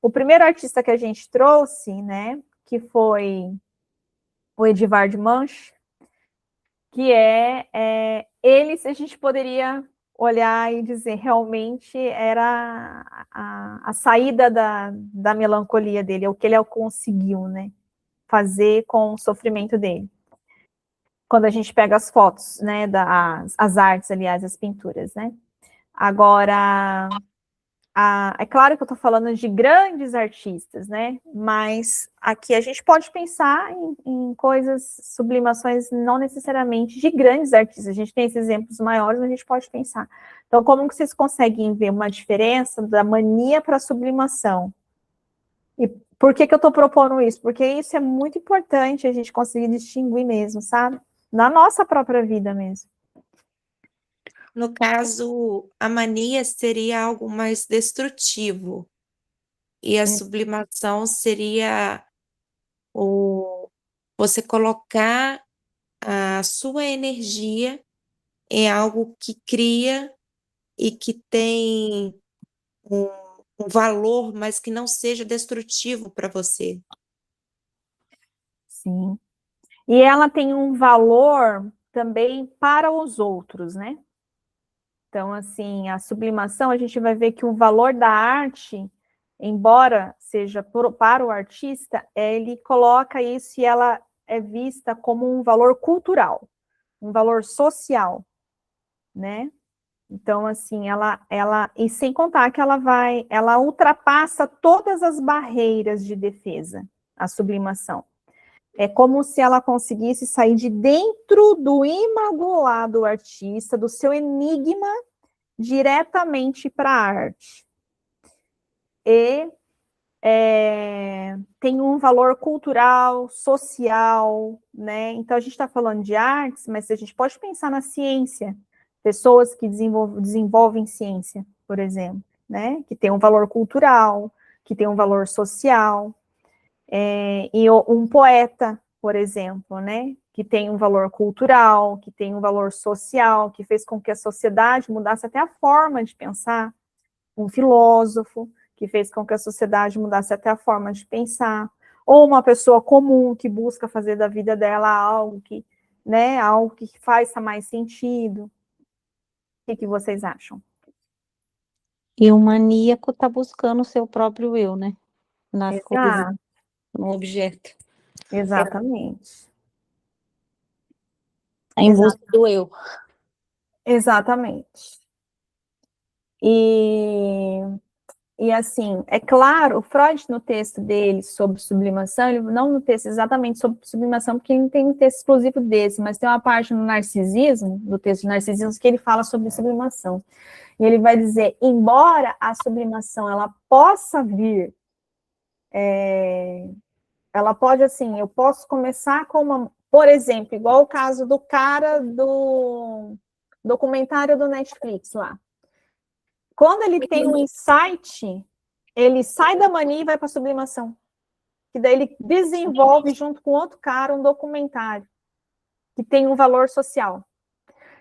O primeiro artista que a gente trouxe, né, que foi o Edvard Munch, que ele, se a gente poderia olhar e dizer, realmente era a saída da melancolia dele, o que ele conseguiu, né, fazer com o sofrimento dele. Quando a gente pega as fotos, né, as artes, aliás, as pinturas, né. Agora, é claro que eu estou falando de grandes artistas, né? Mas aqui a gente pode pensar em coisas, sublimações, não necessariamente de grandes artistas. A gente tem esses exemplos maiores, mas a gente pode pensar. Então, como que vocês conseguem ver uma diferença da mania para a sublimação? E por que eu estou propondo isso? Porque isso é muito importante a gente conseguir distinguir mesmo, sabe? Na nossa própria vida mesmo. No caso, a mania seria algo mais destrutivo, e a sublimação seria você colocar a sua energia em algo que cria e que tem um valor, mas que não seja destrutivo para você. Sim. E ela tem um valor também para os outros, né? Então, assim, a sublimação, a gente vai ver que o valor da arte, embora seja para o artista, ele coloca isso e ela é vista como um valor cultural, um valor social, né? Então, assim, e sem contar que ela ultrapassa todas as barreiras de defesa, a sublimação. É como se ela conseguisse sair de dentro do imaculado artista, do seu enigma, diretamente para a arte. E tem um valor cultural, social, né? Então, a gente está falando de artes, mas a gente pode pensar na ciência. Pessoas que desenvolvem ciência, por exemplo, né? Que tem um valor cultural, que tem um valor social. E um poeta, por exemplo, né, que tem um valor cultural, que tem um valor social, que fez com que a sociedade mudasse até a forma de pensar, um filósofo, que fez com que a sociedade mudasse até a forma de pensar, ou uma pessoa comum que busca fazer da vida dela algo que, né, algo que faça mais sentido. O que vocês acham? E o maníaco está buscando o seu próprio eu, né? Nas coisas, Exato. no objeto. Exatamente. Em busca do eu. Exatamente. E assim, é claro, o Freud, no texto dele sobre sublimação, ele não no texto exatamente sobre sublimação, porque ele não tem um texto exclusivo desse, mas tem uma parte no narcisismo, do texto de narcisismo, que ele fala sobre sublimação. E ele vai dizer, embora a sublimação, ela possa vir, ela pode, assim, eu posso começar com uma, por exemplo, igual o caso do cara do documentário do Netflix lá. Quando ele tem um insight, ele sai da mania e vai para a sublimação. Que daí ele desenvolve, junto com outro cara, um documentário que tem um valor social.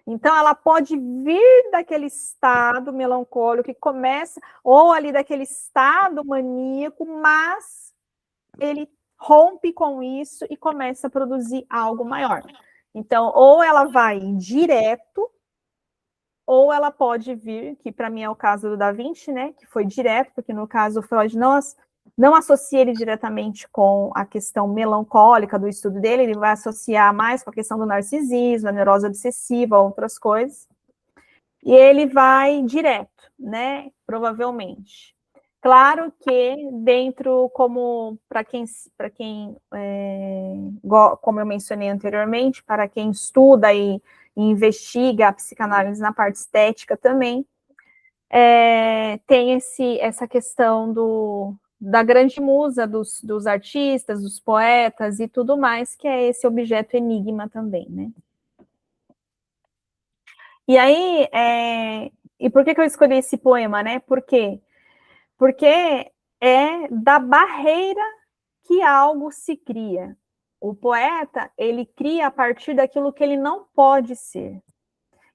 Então, ela pode vir daquele estado melancólico que começa, ou ali daquele estado maníaco, mas ele rompe com isso e começa a produzir algo maior. Então, ou ela vai direto, ou ela pode vir, que para mim é o caso do Da Vinci, né, que foi direto, porque no caso o Freud não associa ele diretamente com a questão melancólica do estudo dele, ele vai associar mais com a questão do narcisismo, da neurose obsessiva, outras coisas, e ele vai direto, né, provavelmente. Claro que dentro, como como eu mencionei anteriormente, para quem estuda e investiga a psicanálise na parte estética também, tem essa questão da grande musa dos artistas, dos poetas e tudo mais, que é esse objeto enigma também, né? E aí, e por que eu escolhi esse poema, né? Por quê? Porque é da barreira que algo se cria. O poeta, ele cria a partir daquilo que ele não pode ser.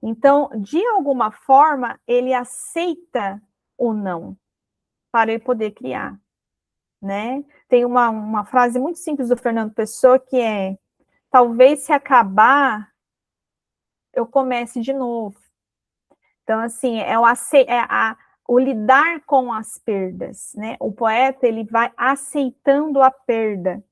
Então, de alguma forma, ele aceita o não para ele poder criar, né? Tem uma frase muito simples do Fernando Pessoa que é: talvez se acabar, eu comece de novo. Então, assim, o lidar com as perdas, né? O poeta, ele vai aceitando a perda.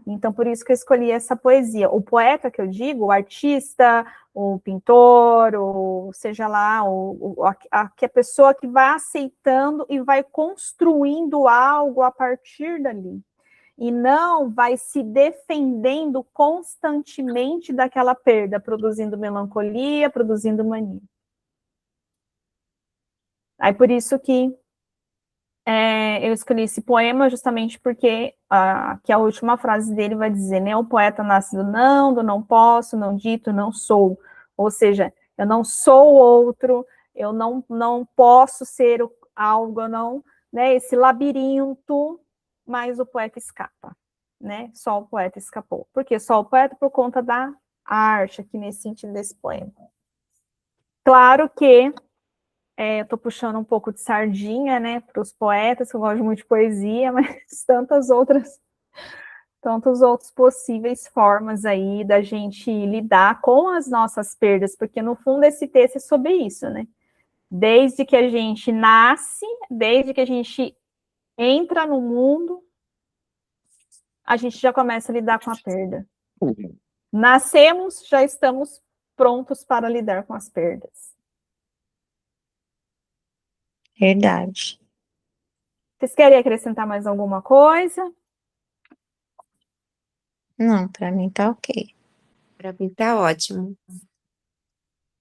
Então, por isso que eu escolhi essa poesia. O poeta que eu digo, o artista, o pintor, ou seja lá, que a pessoa que vai aceitando e vai construindo algo a partir dali. E não vai se defendendo constantemente daquela perda, produzindo melancolia, produzindo mania. Aí por isso que eu escolhi esse poema justamente porque que a última frase dele vai dizer, né, o poeta nasce do não posso, não dito, não sou. Ou seja, eu não sou outro, eu não posso ser algo, eu não, né, esse labirinto, mas o poeta escapa, né, só o poeta escapou. Por quê? Só o poeta por conta da arte, aqui nesse sentido desse poema. Claro que eu estou puxando um pouco de sardinha, né, para os poetas, que eu gosto muito de poesia, mas tantas outros possíveis formas aí da gente lidar com as nossas perdas, porque no fundo esse texto é sobre isso, né? Desde que a gente nasce, desde que a gente entra no mundo, a gente já começa a lidar com a perda. Nascemos, já estamos prontos para lidar com as perdas. Verdade. Vocês querem acrescentar mais alguma coisa? Não, para mim tá ok. Para mim tá ótimo.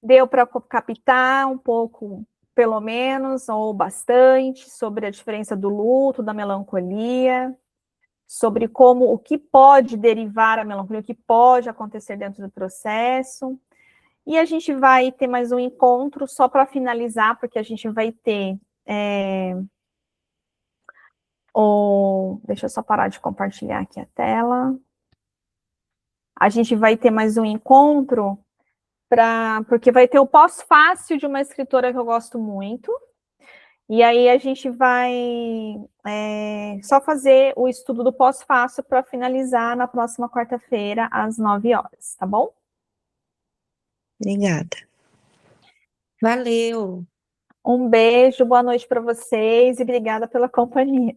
Deu para captar um pouco, pelo menos, ou bastante, sobre a diferença do luto, da melancolia, sobre como o que pode derivar a melancolia, o que pode acontecer dentro do processo. E a gente vai ter mais um encontro, só para finalizar, porque a gente vai ter... Deixa eu só parar de compartilhar aqui a tela. A gente vai ter mais um encontro, porque vai ter o pós-fácil de uma escritora que eu gosto muito, e aí a gente vai só fazer o estudo do pós-fácil para finalizar na próxima quarta-feira, às 9 horas, tá bom? Obrigada. Valeu. Um beijo, boa noite para vocês e obrigada pela companhia.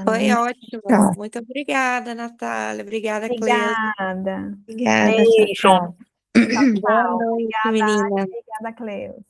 Foi ótimo. Tchau. Muito obrigada, Natália. Obrigada, Cleusa. Obrigada. Obrigada. Beijo. Tchau. Tchau, Boa tchau. noite, Obrigada, menina. obrigada, Cleusa.